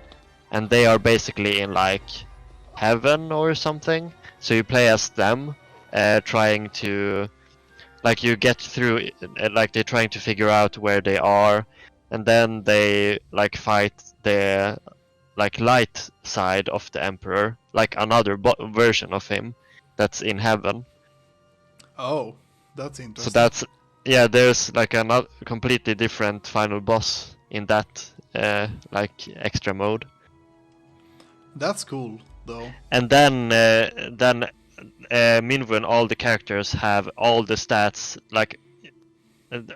and they are basically in like heaven or something. So you play as them, trying to like you get through, like they're trying to figure out where they are, and then they like fight the like light side of the Emperor, like another version of him that's in heaven. Oh, that's interesting. So that's there's like a completely different final boss in that like extra mode. That's cool though. And then Minwu and all the characters have all the stats, like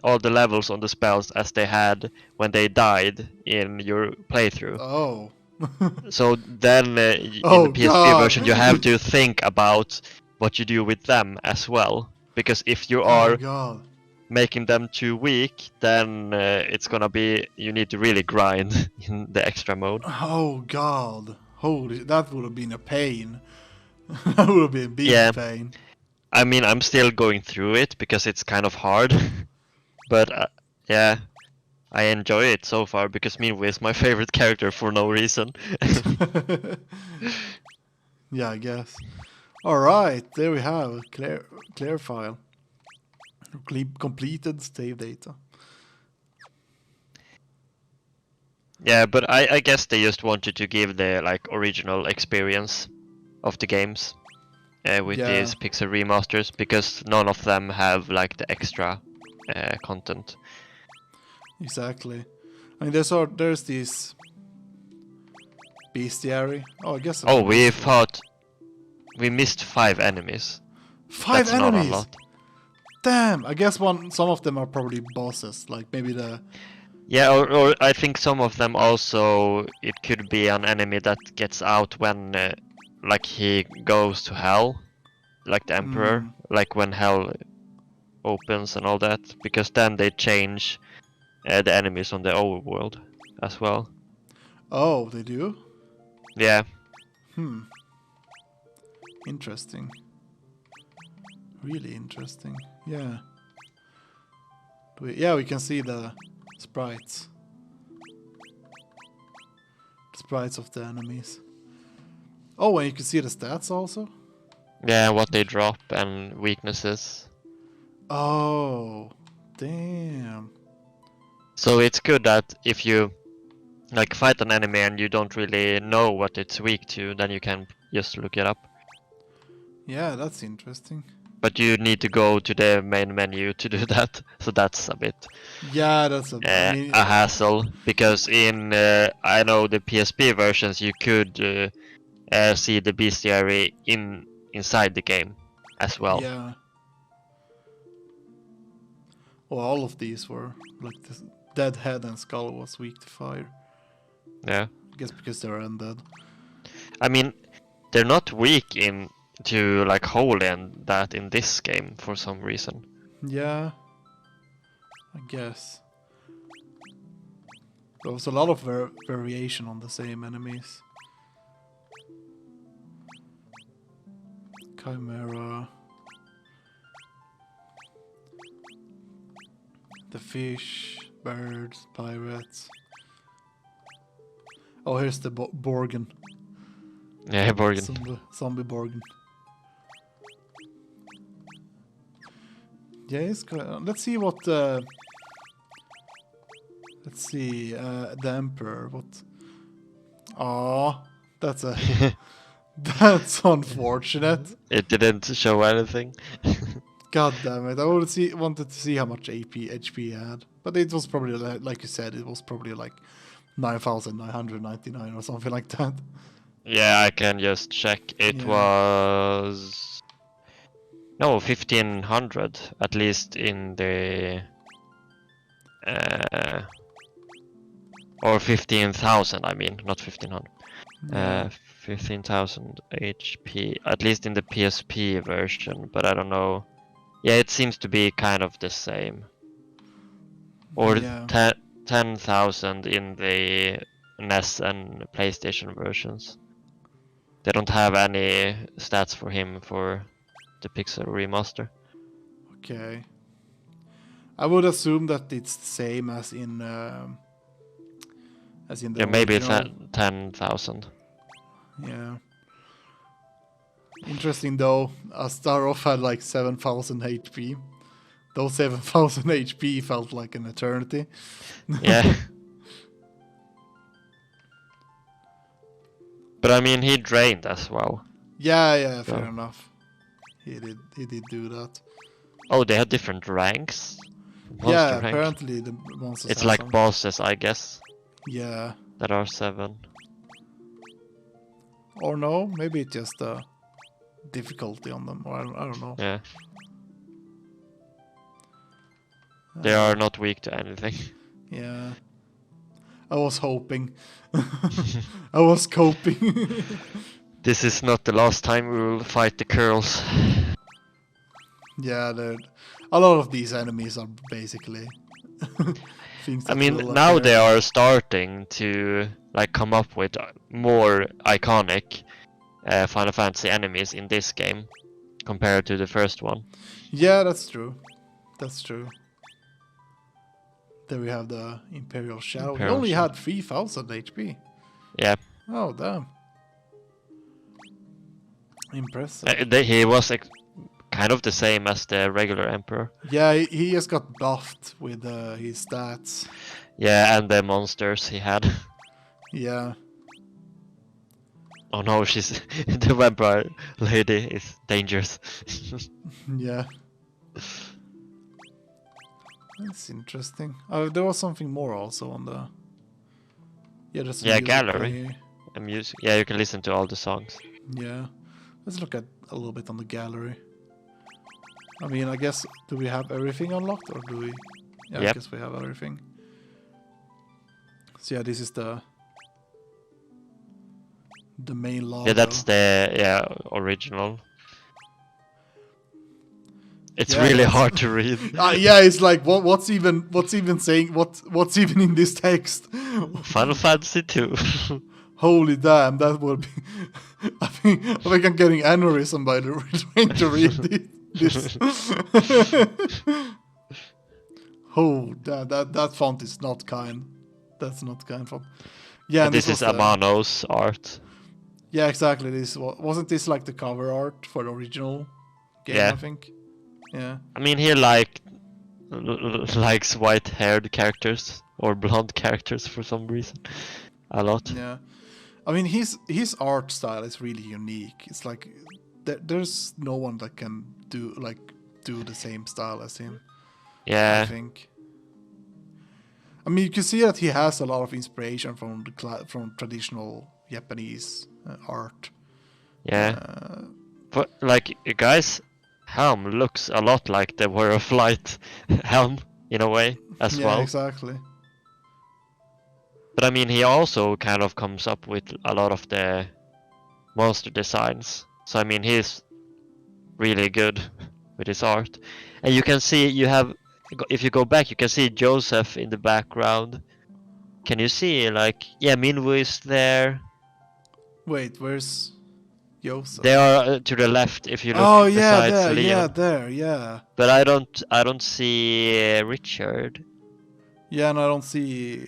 all the levels on the spells as they had when they died in your playthrough. Oh. So then in the PSP version you have to think about what you do with them as well, because if you are making them too weak, then it's gonna be, you need to really grind in the extra mode. Oh god, holy, that would have been a pain. That would have been a big pain. I mean, I'm still going through it because it's kind of hard, but yeah, I enjoy it so far because Minwu is my favorite character for no reason. Yeah, I guess. All right, there we have clear file. Completed save data. Yeah, but I guess they just wanted to give the like original experience of the games with these pixel remasters, because none of them have like the extra content. Exactly. I mean, there's this bestiary. Oh, I guess. Oh, we missed 5 enemies. 5 That's enemies. Not a lot. Damn. I guess some of them are probably bosses, like maybe the. Yeah, or I think some of them also, it could be an enemy that gets out when like he goes to hell, like the Emperor, like when hell opens and all that, because then they change the enemies on the overworld as well. Oh, they do? Yeah. Interesting. Really interesting. Yeah. We can see the sprites. The sprites of the enemies. Oh, and you can see the stats also? Yeah, what they drop and weaknesses. Oh, damn. So it's good that if you like fight an enemy and you don't really know what it's weak to, then you can just look it up. Yeah, that's interesting. But you need to go to the main menu to do that, so that's a bit Yeah, that's I mean, a hassle. Because in I know the PSP versions, you could see the bestiary inside the game as well. yeah. Well, all of these were like this dead head and skull was weak to fire. Yeah. I guess because they're undead. I mean, they're not weak in to like hole in that in this game for some reason. Yeah, I guess. There was a lot of variation on the same enemies. Chimera. The fish, birds, pirates. Oh, here's the Borgen. Yeah, Borgen. Zombie Borgen. Yeah, it's good. Let's see what. Let's see the Emperor. What? Oh, that's a. That's unfortunate. It didn't show anything. God damn it! I wanted to see how much HP he had, but it was probably like you said, it was probably like 9,999 or something like that. Yeah, I can just check. It was 1,500 at least in the or 15,000. I mean, not 1,500. 15,000 HP at least in the PSP version, but I don't know. Yeah, it seems to be kind of the same. Or 10,000 in the NES and PlayStation versions. They don't have any stats for him for the Pixel remaster. Okay. I would assume that it's the same as in the yeah, maybe original. 10,000. Yeah. Interesting though, Astaroth had like 7,000 HP. Those 7,000 HP felt like an eternity. Yeah. But I mean, he drained as well. Yeah, fair enough. He did do that. Oh, they had different ranks? Yeah, Rank. apparently the monsters It's have like some. bosses, I guess. Yeah. That are 7. Or no, maybe it's just difficulty on them, or I don't know. Yeah. They are not weak to anything. Yeah. I was hoping. I was coping. This is not the last time we will fight the curls. Yeah, a lot of these enemies are basically things that I mean, will now appear. they are starting to like come up with more iconic Final Fantasy enemies in this game compared to the first one. Yeah, that's true. That's true. There we have the Imperial Shadow. He only had 3,000 HP. Yeah. Oh, damn. Impressive. He was kind of the same as the regular Emperor. Yeah, he just got buffed with his stats. Yeah, and the monsters he had. Yeah. Oh no, she's the vampire lady is dangerous. Yeah. That's interesting. There was something more also on the. Yeah, there's a music gallery. here. And music. Yeah, you can listen to all the songs. Yeah. Let's look at a little bit on the gallery. I mean, I guess, do we have everything unlocked, or do we? Yeah, Yep. I guess we have everything. So yeah, this is the main logo. Yeah, that's the original. It's Yeah, really that's- hard to read. Yeah, it's like what's even saying what's even in this text? Final Fantasy 2. Holy damn, that would be. I think I'm getting aneurysm by trying to read this. Oh, that font is not kind. That's not kind font. Yeah, and This is was Amano's art. Yeah, exactly. Wasn't this like the cover art for the original game? Yeah. I think. Yeah. I mean, he likes white-haired characters or blonde characters for some reason. A lot. Yeah. I mean, his art style is really unique. It's like there's no one that can do the same style as him. I Yeah, think. I mean, you can see that he has a lot of inspiration from from traditional Japanese art. yeah. But like a guy's helm looks a lot like the Warrior of Light helm in a way as Yeah, well. exactly. But I mean, he also kind of comes up with a lot of the monster designs. So I mean, he's really good with his art. And you can see if you go back, you can see Joseph in the background. Can you see like Minwoo is there? Wait, where's Yosa? They are to the left if you look Oh yeah, besides there, Leon. yeah, there, yeah. But I don't see Richard. Yeah, and I don't see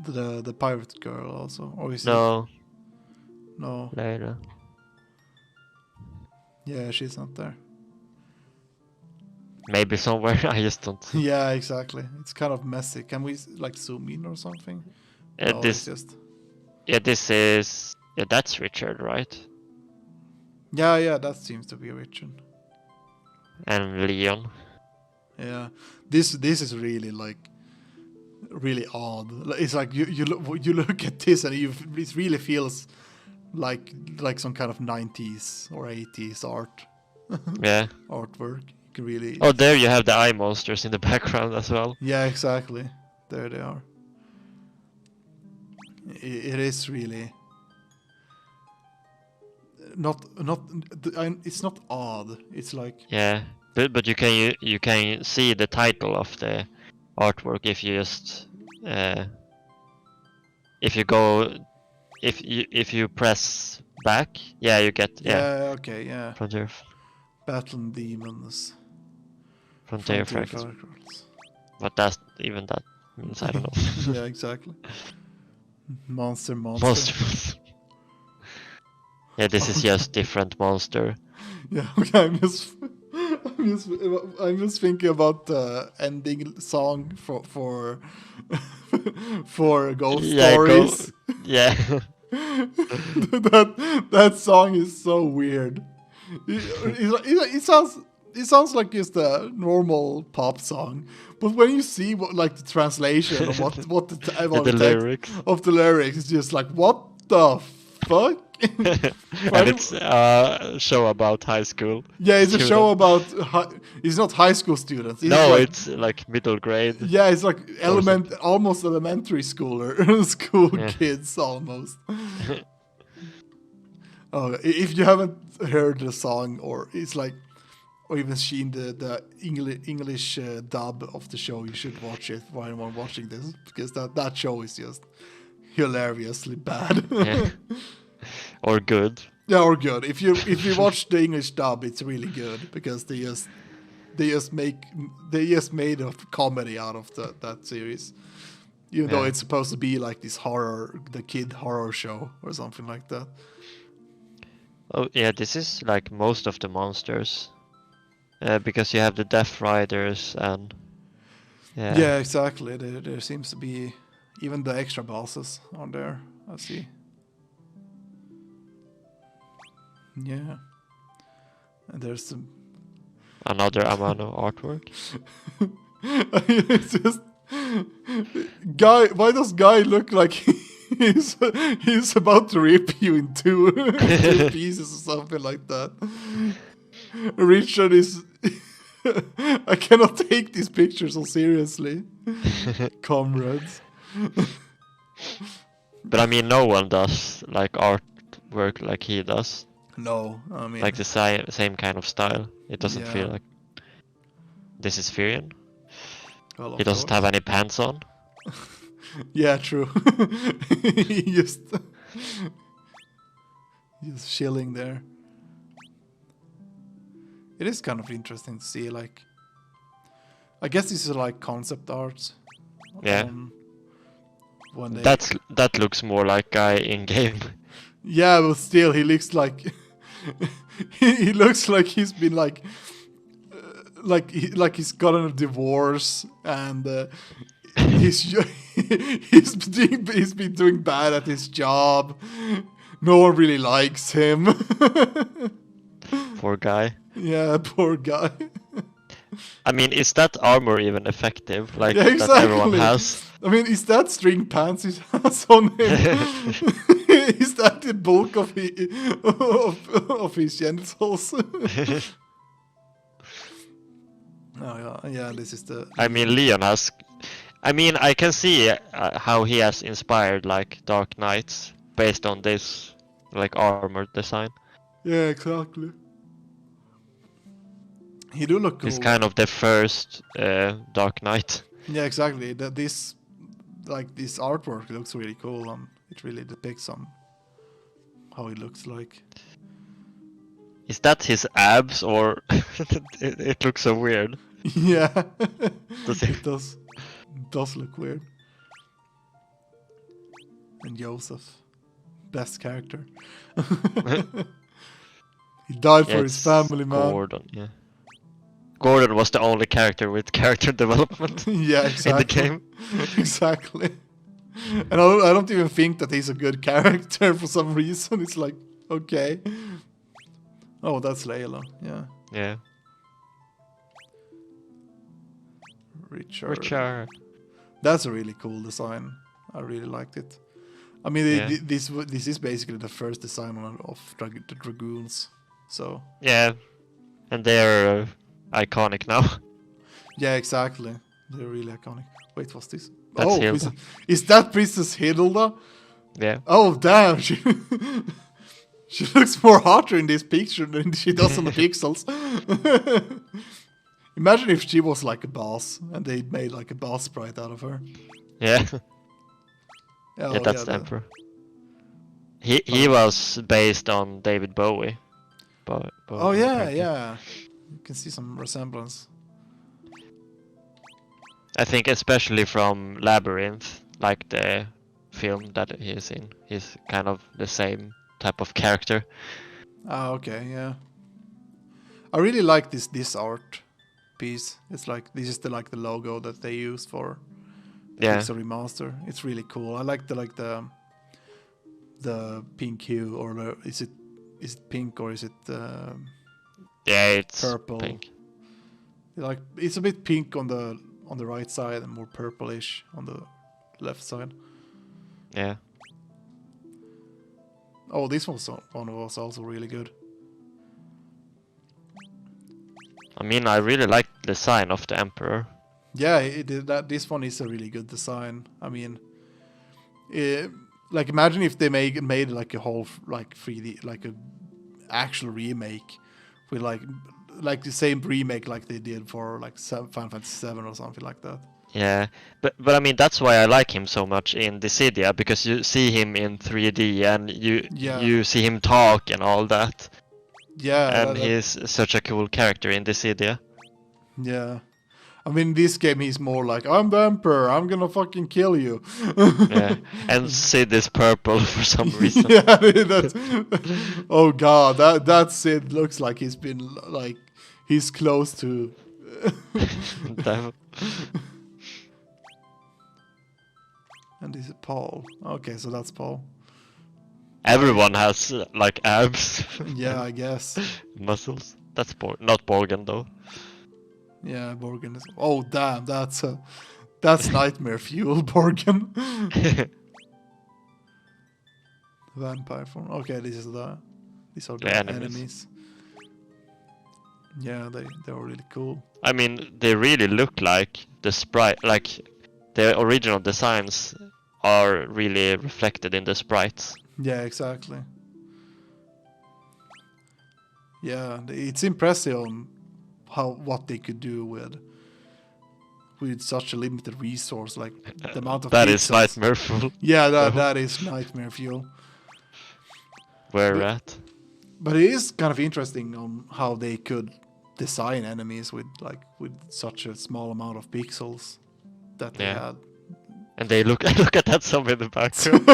the pirate girl also. Or is No, it? No. later. Yeah, she's not there. Maybe somewhere. I just don't see. Yeah, exactly. It's kind of messy. Can we like zoom in or something? No, This it's just. that's Richard, right? Yeah, that seems to be Richard. And Leon. Yeah, this is really really odd. It's like you look at this and it really feels like some kind of 90s or 80s Yeah. artwork. You can really. Oh, there you have the eye monsters in the background as well. Yeah, exactly. There they are. It is really not. It's not odd. It's like. Yeah, but you can see the title of the artwork if you just if you press back. Yeah, you get Okay. Yeah. Frontier Battle Demons. Frontier Fractals. What does even that means? I don't know. Yeah, exactly. Monster. Monster. Yeah, this is just different monster. Yeah, okay, I'm just thinking about the ending song for for Ghost Stories. Yeah. that song is so weird. It sounds like just a normal pop song, but when you see the translation of what the The lyrics. of the lyrics, it's just like, what the fuck? And it's a show about high school. Yeah, it's a students. show about it's not high school students. It's like middle grade. Yeah, it's like almost elementary school Yeah. kids almost. Oh, if you haven't heard the song or even seen the English dub of the show, you should watch it while watching this, because that show is just hilariously bad. Yeah. Or good. Yeah, or good. If you watch the English dub, it's really good because they just made a comedy out of that series. Even though it's supposed to be like this kid horror show or something like that. Oh yeah, this is like most of the monsters, because you have the Death Riders and Yeah, exactly. There seems to be even the extra bosses on there. I see. Yeah, and there's some another Amano artwork. It's just Guy. Why does Guy look like he's about to rip you in two pieces or something like that? Richard is. I cannot take these pictures so seriously, comrades. But I mean, no one does like artwork like he does. No, I mean, Like the same kind of style. It doesn't feel like this is Furion. well, He doesn't have any pants on. Yeah, true. He just chilling there. It is kind of interesting to see, like, I guess this is like concept arts. Yeah. When they... That looks more like Guy in game. Yeah, but still, he looks like he looks like he's been like he's gotten a divorce and he's been doing bad at his job. No one really likes him. Poor guy. Yeah, poor guy. I mean, is that armor even effective? Like, Yeah, that everyone exactly. has? I mean, is that string pants he has on him? Is that the bulk of his genitals? Oh yeah, this is the. I mean, Leon has... I mean, I can see how he has inspired, like, Dark Knights based on this, like, armor design. Yeah, exactly. He do look cool. He's kind of the first Dark Knight. Yeah, exactly. This artwork looks really cool, and it really depicts on how he looks like. Is that his abs, or it looks so weird? Yeah, Does it? it does. It does look weird. And Joseph, best character. He died for his it's family, man. Gordon, yeah. Gordon was the only character with character development Yeah, exactly. in the game. Exactly. And I don't even think that he's a good character for some reason. It's like, okay. Oh, that's Layla. Yeah. Yeah. Richard. That's a really cool design. I really liked it. I mean, Yeah. this is basically the first design of the Dragoons. So. Yeah. And they're iconic now. Yeah, exactly. They're really iconic. Wait, what's this? That's oh, Hilda. is that Princess Hilda? Yeah. Oh, damn. She looks more hotter in this picture than she does on the pixels. Imagine if she was like a boss and they made like a boss sprite out of her. Yeah. Oh, Yeah, that's the Emperor. He was based on David Bowie. Oh yeah, apparently. yeah. You can see some resemblance. I think especially from Labyrinth, like the film that he's in. He's kind of the same type of character. Ah, okay, yeah. I really like this art piece. It's like this is the logo that they use for Yeah. Pixel Remaster. It's really cool. I like the pink hue, or is it pink or is it Yeah, it's purple? pink. Like it's a bit pink on the right side and more purplish on the left side. Yeah. Oh, this one was also really good. I mean, I really like the design of the Emperor. Yeah, this one is a really good design. I mean, like imagine if they made like a whole like 3D, like a actual remake with like the same remake like they did for like Final Fantasy VII or something like that. Yeah, but I mean that's why I like him so much in Dissidia, because you see him in 3D and you see him talk and all that. Yeah, And he's such a cool character in Dissidia. Yeah. I mean, in this game, he's more like, I'm the Emperor, I'm gonna fucking kill you. Yeah, and Sid is purple for some reason. Yeah, that's... Oh god, that Sid looks like he's been, like, he's close to... Damn. And this is Paul. Okay, so that's Paul. Everyone has, like, abs. Yeah, I guess. Muscles. That's not Borgen, though. Yeah, Borgen is... Oh, damn, that's nightmare fuel, Borgen. Vampire form. Okay, these are the enemies. Yeah, they were really cool. I mean, they really look like the sprite, like the original designs are really reflected in the sprites. Yeah, exactly. Yeah, it's impressive on what they could do with such a limited resource, like the amount of that pixels. Is nightmare fuel. Yeah, that is nightmare fuel. Where at? But it is kind of interesting on how they could design enemies with such a small amount of pixels that they had. And they look at that zombie in the background.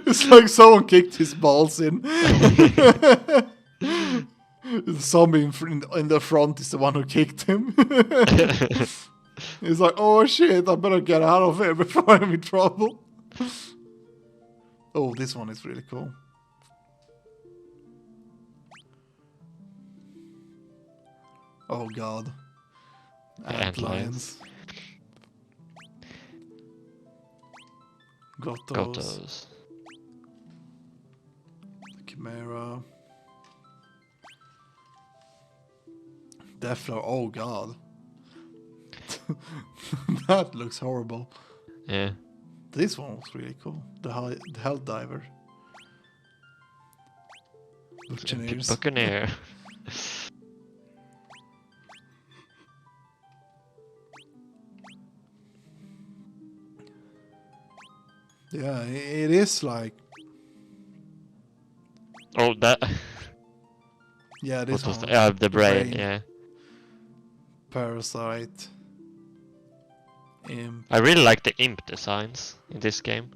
It's like someone kicked his balls in. The zombie in the front is the one who kicked him. He's like, oh shit, I better get out of here before I'm in trouble. Oh, this one is really cool. Oh god. Antlions. Gotos. Gotos. Chimera. Deathflower. Oh god. That looks horrible. Yeah. This one was really cool. The Hell Diver. Buccaneers. Buccaneer. Yeah, it is like... Oh, that. Yeah, this What was one. the brain, yeah. Parasite. Imp. I really like the imp designs in this game.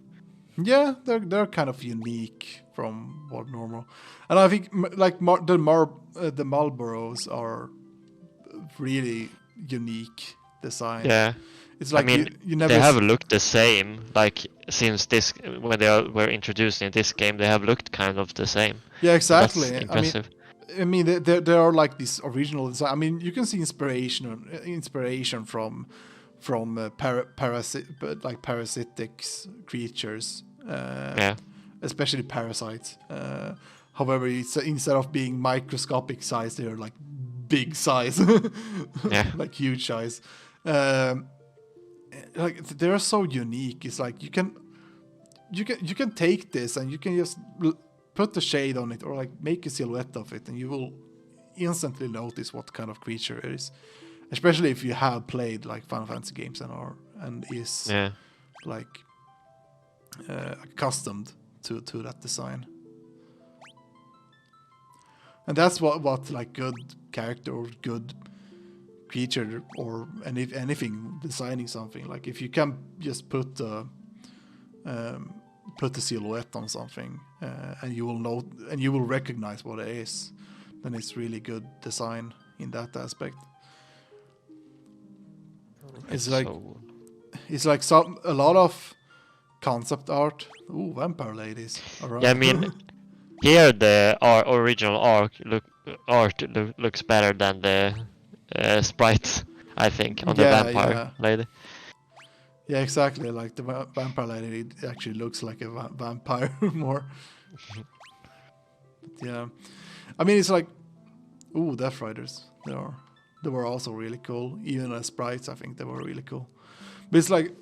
Yeah, they're kind of unique from what normal, and I think like the Marlboros are really unique design. Yeah. It's like I mean, you never they have looked the same, like, since this, when they were introduced in this game, they have looked kind of the same. Yeah, exactly. That's impressive. I mean, there are like this original design. I mean, you can see inspiration from parasitic creatures. Yeah. Especially parasites. However, instead of being microscopic size, they're like big size. Yeah. Like huge size. Like they're so unique. It's like you can take this and you can just put the shade on it or like make a silhouette of it, and you will instantly notice what kind of creature it is. Especially if you have played like Final Fantasy games and is like accustomed to that design. And that's what like good character or good creature or anything designing something, like if you can just put the silhouette on something and you will know and you will recognize what it is, then it's really good design in that aspect. It's like a lot of concept art. Ooh, vampire ladies. All right. Yeah, I mean, here the original art looks better than the sprites, I think, on the vampire lady. Yeah, exactly. Like the vampire lady, it actually looks like a vampire more. But yeah, I mean, it's like, ooh, Death Riders. They were also really cool. Even as sprites, I think they were really cool. But it's like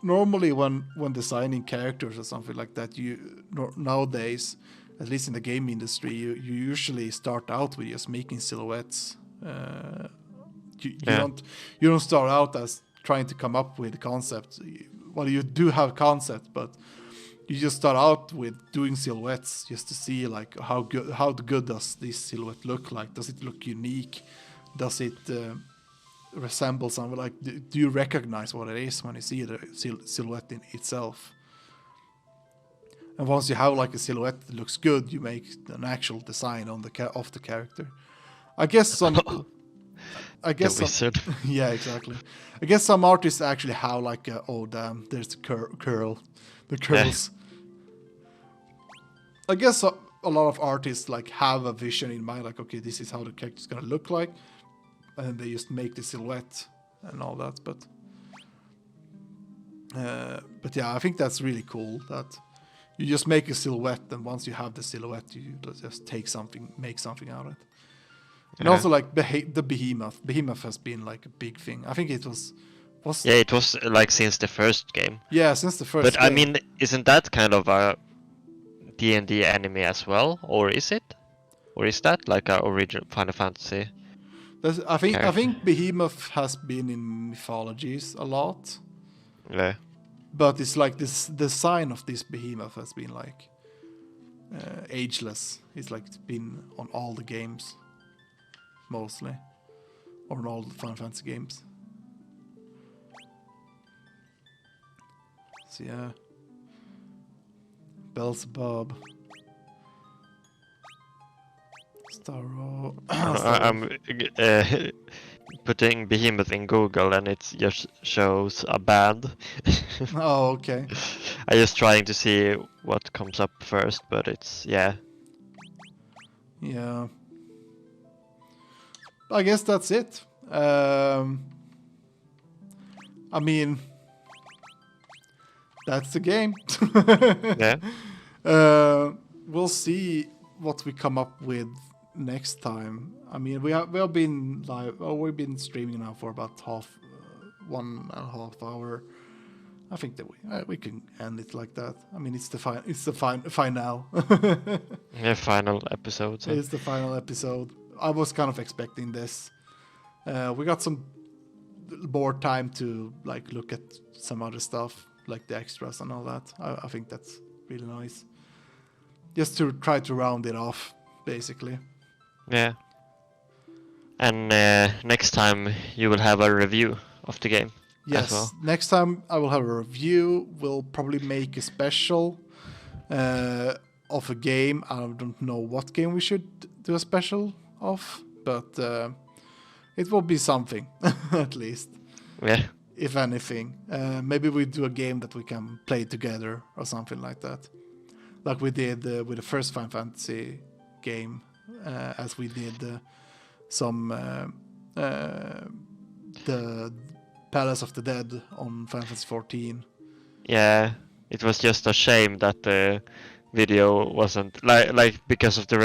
normally when designing characters or something like that, nowadays, at least in the game industry, you usually start out with just making silhouettes. You don't start out as trying to come up with concepts. Well, you do have concepts, but you just start out with doing silhouettes just to see like how good does this silhouette look like? Does it look unique? Does it resemble something? Like, do you recognize what it is when you see the silhouette in itself? And once you have like a silhouette that looks good, you make an actual design on of the character. I guess some. Wizard. Yeah, exactly. I guess some artists actually have like oh damn, there's the curl, the curls. Yeah. I guess a lot of artists like have a vision in mind, like okay, this is how the character's gonna look like, and then they just make the silhouette and all that. But yeah, I think that's really cool that you just make a silhouette, and once you have the silhouette, you just make something out of it. And also like the Behemoth. Behemoth has been like a big thing. I think it was. Yeah, it was like since the first game. Yeah, since the first. But game. I mean, isn't that kind of a D&D enemy as well, or is it? Or is that like a original Final Fantasy? I think Behemoth has been in mythologies a lot. Yeah. But it's like this. The sign of this Behemoth has been like ageless. It's like it's been on all the games. Mostly, or in all the Final Fantasy games. So yeah, Beelzebub, Starro. I'm putting Behemoth in Google and it just shows a band. Oh, okay. I'm just trying to see what comes up first, but it's Yeah. I guess that's it. I mean, that's the game. Yeah. We'll see what we come up with next time. I mean, we've been live. Oh, we've been streaming now for about 1.5 hour. I think that we can end it like that. I mean, it's the final. Yeah, final episode. So. It's the final episode. I was kind of expecting this. We got some more time to like look at some other stuff, like the extras and all that. I think that's really nice. Just to try to round it off, basically. Yeah. And next time you will have a review of the game. Yes, as well. Next time I will have a review. We'll probably make a special of a game. I don't know what game we should do a special of, but it will be something, at least. Yeah. If anything. Maybe we do a game that we can play together or something like that. Like we did with the first Final Fantasy game, as we did the Palace of the Dead on Final Fantasy 14. Yeah, it was just a shame that the video wasn't like because of the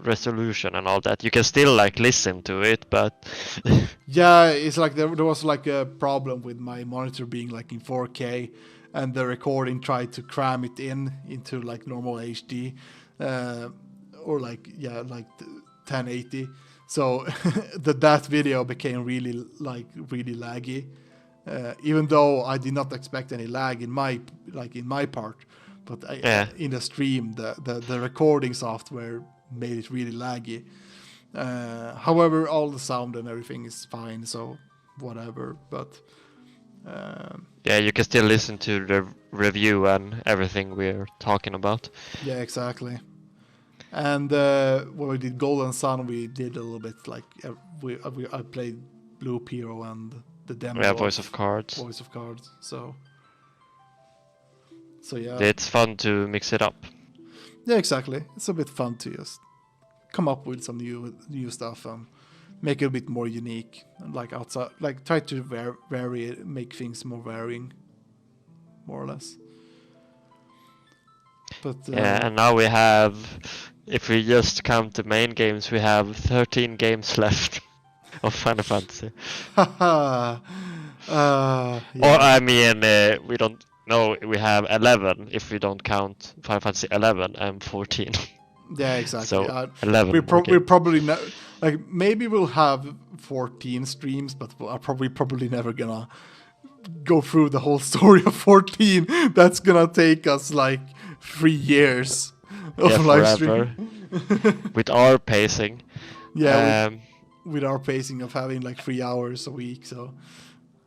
resolution and all that. You can still like listen to it, but yeah, it's like there was like a problem with my monitor being like in 4K, and the recording tried to cram it into like normal HD, or like 1080. So that video became really laggy, even though I did not expect any lag in my part, but in the stream the recording software made it really laggy. However, all the sound and everything is fine, so whatever. But yeah, you can still listen to the review and everything we're talking about. Yeah, exactly. And when we did Golden Sun, we did a little bit like I played Blue Hero and the demo. Yeah, Voice of Cards. So yeah. It's fun to mix it up. Yeah, exactly. It's a bit fun to just come up with some new stuff and make it a bit more unique. And like outside, like try to vary it, make things more varying, more or less. But yeah, and now we have, if we just count the main games, we have 13 games left of Final Fantasy. Yeah. Or I mean, we don't know. We have 11 if we don't count Final Fantasy 11 and 14. Yeah, exactly. So 11. We're probably like maybe we'll have 14 streams, but I'm probably never gonna go through the whole story of 14. That's gonna take us like 3 years of live stream. With our pacing. Yeah, with our pacing of having like 3 hours a week, so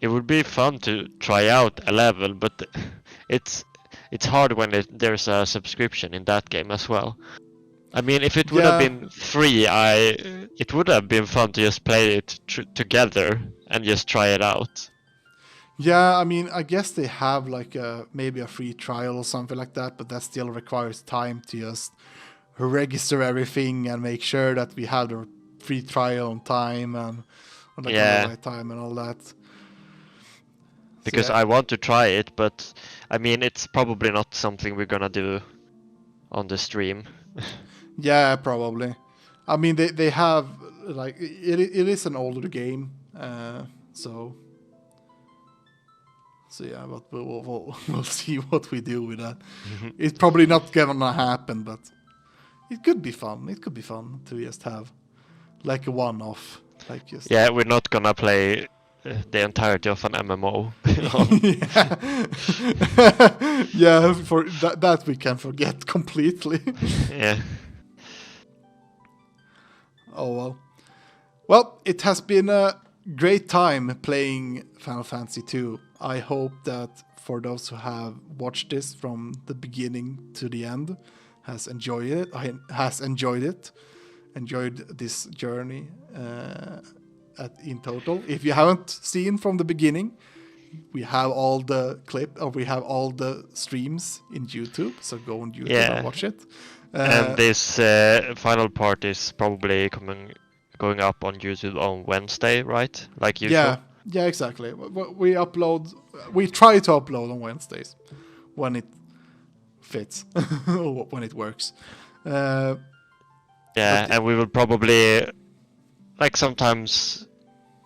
it would be fun to try out 11, but it's hard when there's a subscription in that game as well. I mean, if it would have been free, it would have been fun to just play it together and just try it out. Yeah, I mean, I guess they have like maybe a free trial or something like that, but that still requires time to just register everything and make sure that we have the free trial on time and on the right time and all that. Because so, I want to try it, but I mean, it's probably not something we're gonna do on the stream. Yeah, probably. I mean, they have like it is an older game, so yeah. But we'll see what we do with that. It's probably not gonna happen, but it could be fun. It could be fun to just have like a one-off, like just. Yeah, we're not gonna play the entirety of an MMO. Yeah, for that we can forget completely. Yeah. Oh well, it has been a great time playing Final Fantasy 2. I hope that for those who have watched this from the beginning to the end has enjoyed this journey in total. If you haven't seen from the beginning, we have all the we have all the streams in YouTube, so go on YouTube and watch it. And this final part is probably coming going up on YouTube on Wednesday, right? Like usual. Yeah, exactly. We try to upload on Wednesdays when it fits, or when it works. Yeah, But- and we will probably, like sometimes,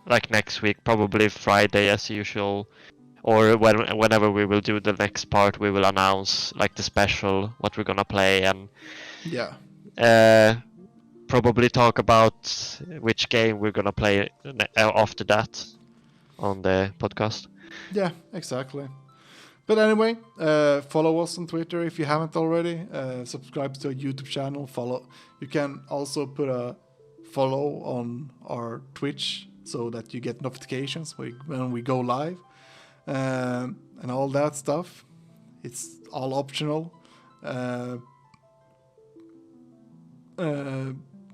like next week, probably Friday as usual, or whenever we will do the next part, we will announce like the special, what we're gonna play, and probably talk about which game we're gonna play after that on the podcast. Yeah, exactly. But anyway, follow us on Twitter if you haven't already. Subscribe to our YouTube channel. You can also put a follow on our Twitch so that you get notifications when we go live, and all that stuff. It's all optional.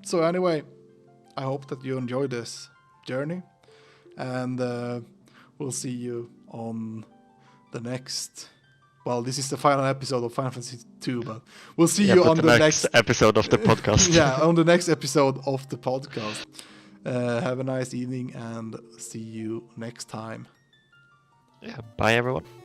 So anyway, I hope that you enjoy this journey, and we'll see you on the next. Well, this is the final episode of Final Fantasy 2, but we'll see you on the next episode of the podcast. Yeah, on the next episode of the podcast. Have a nice evening and see you next time. Yeah, bye everyone.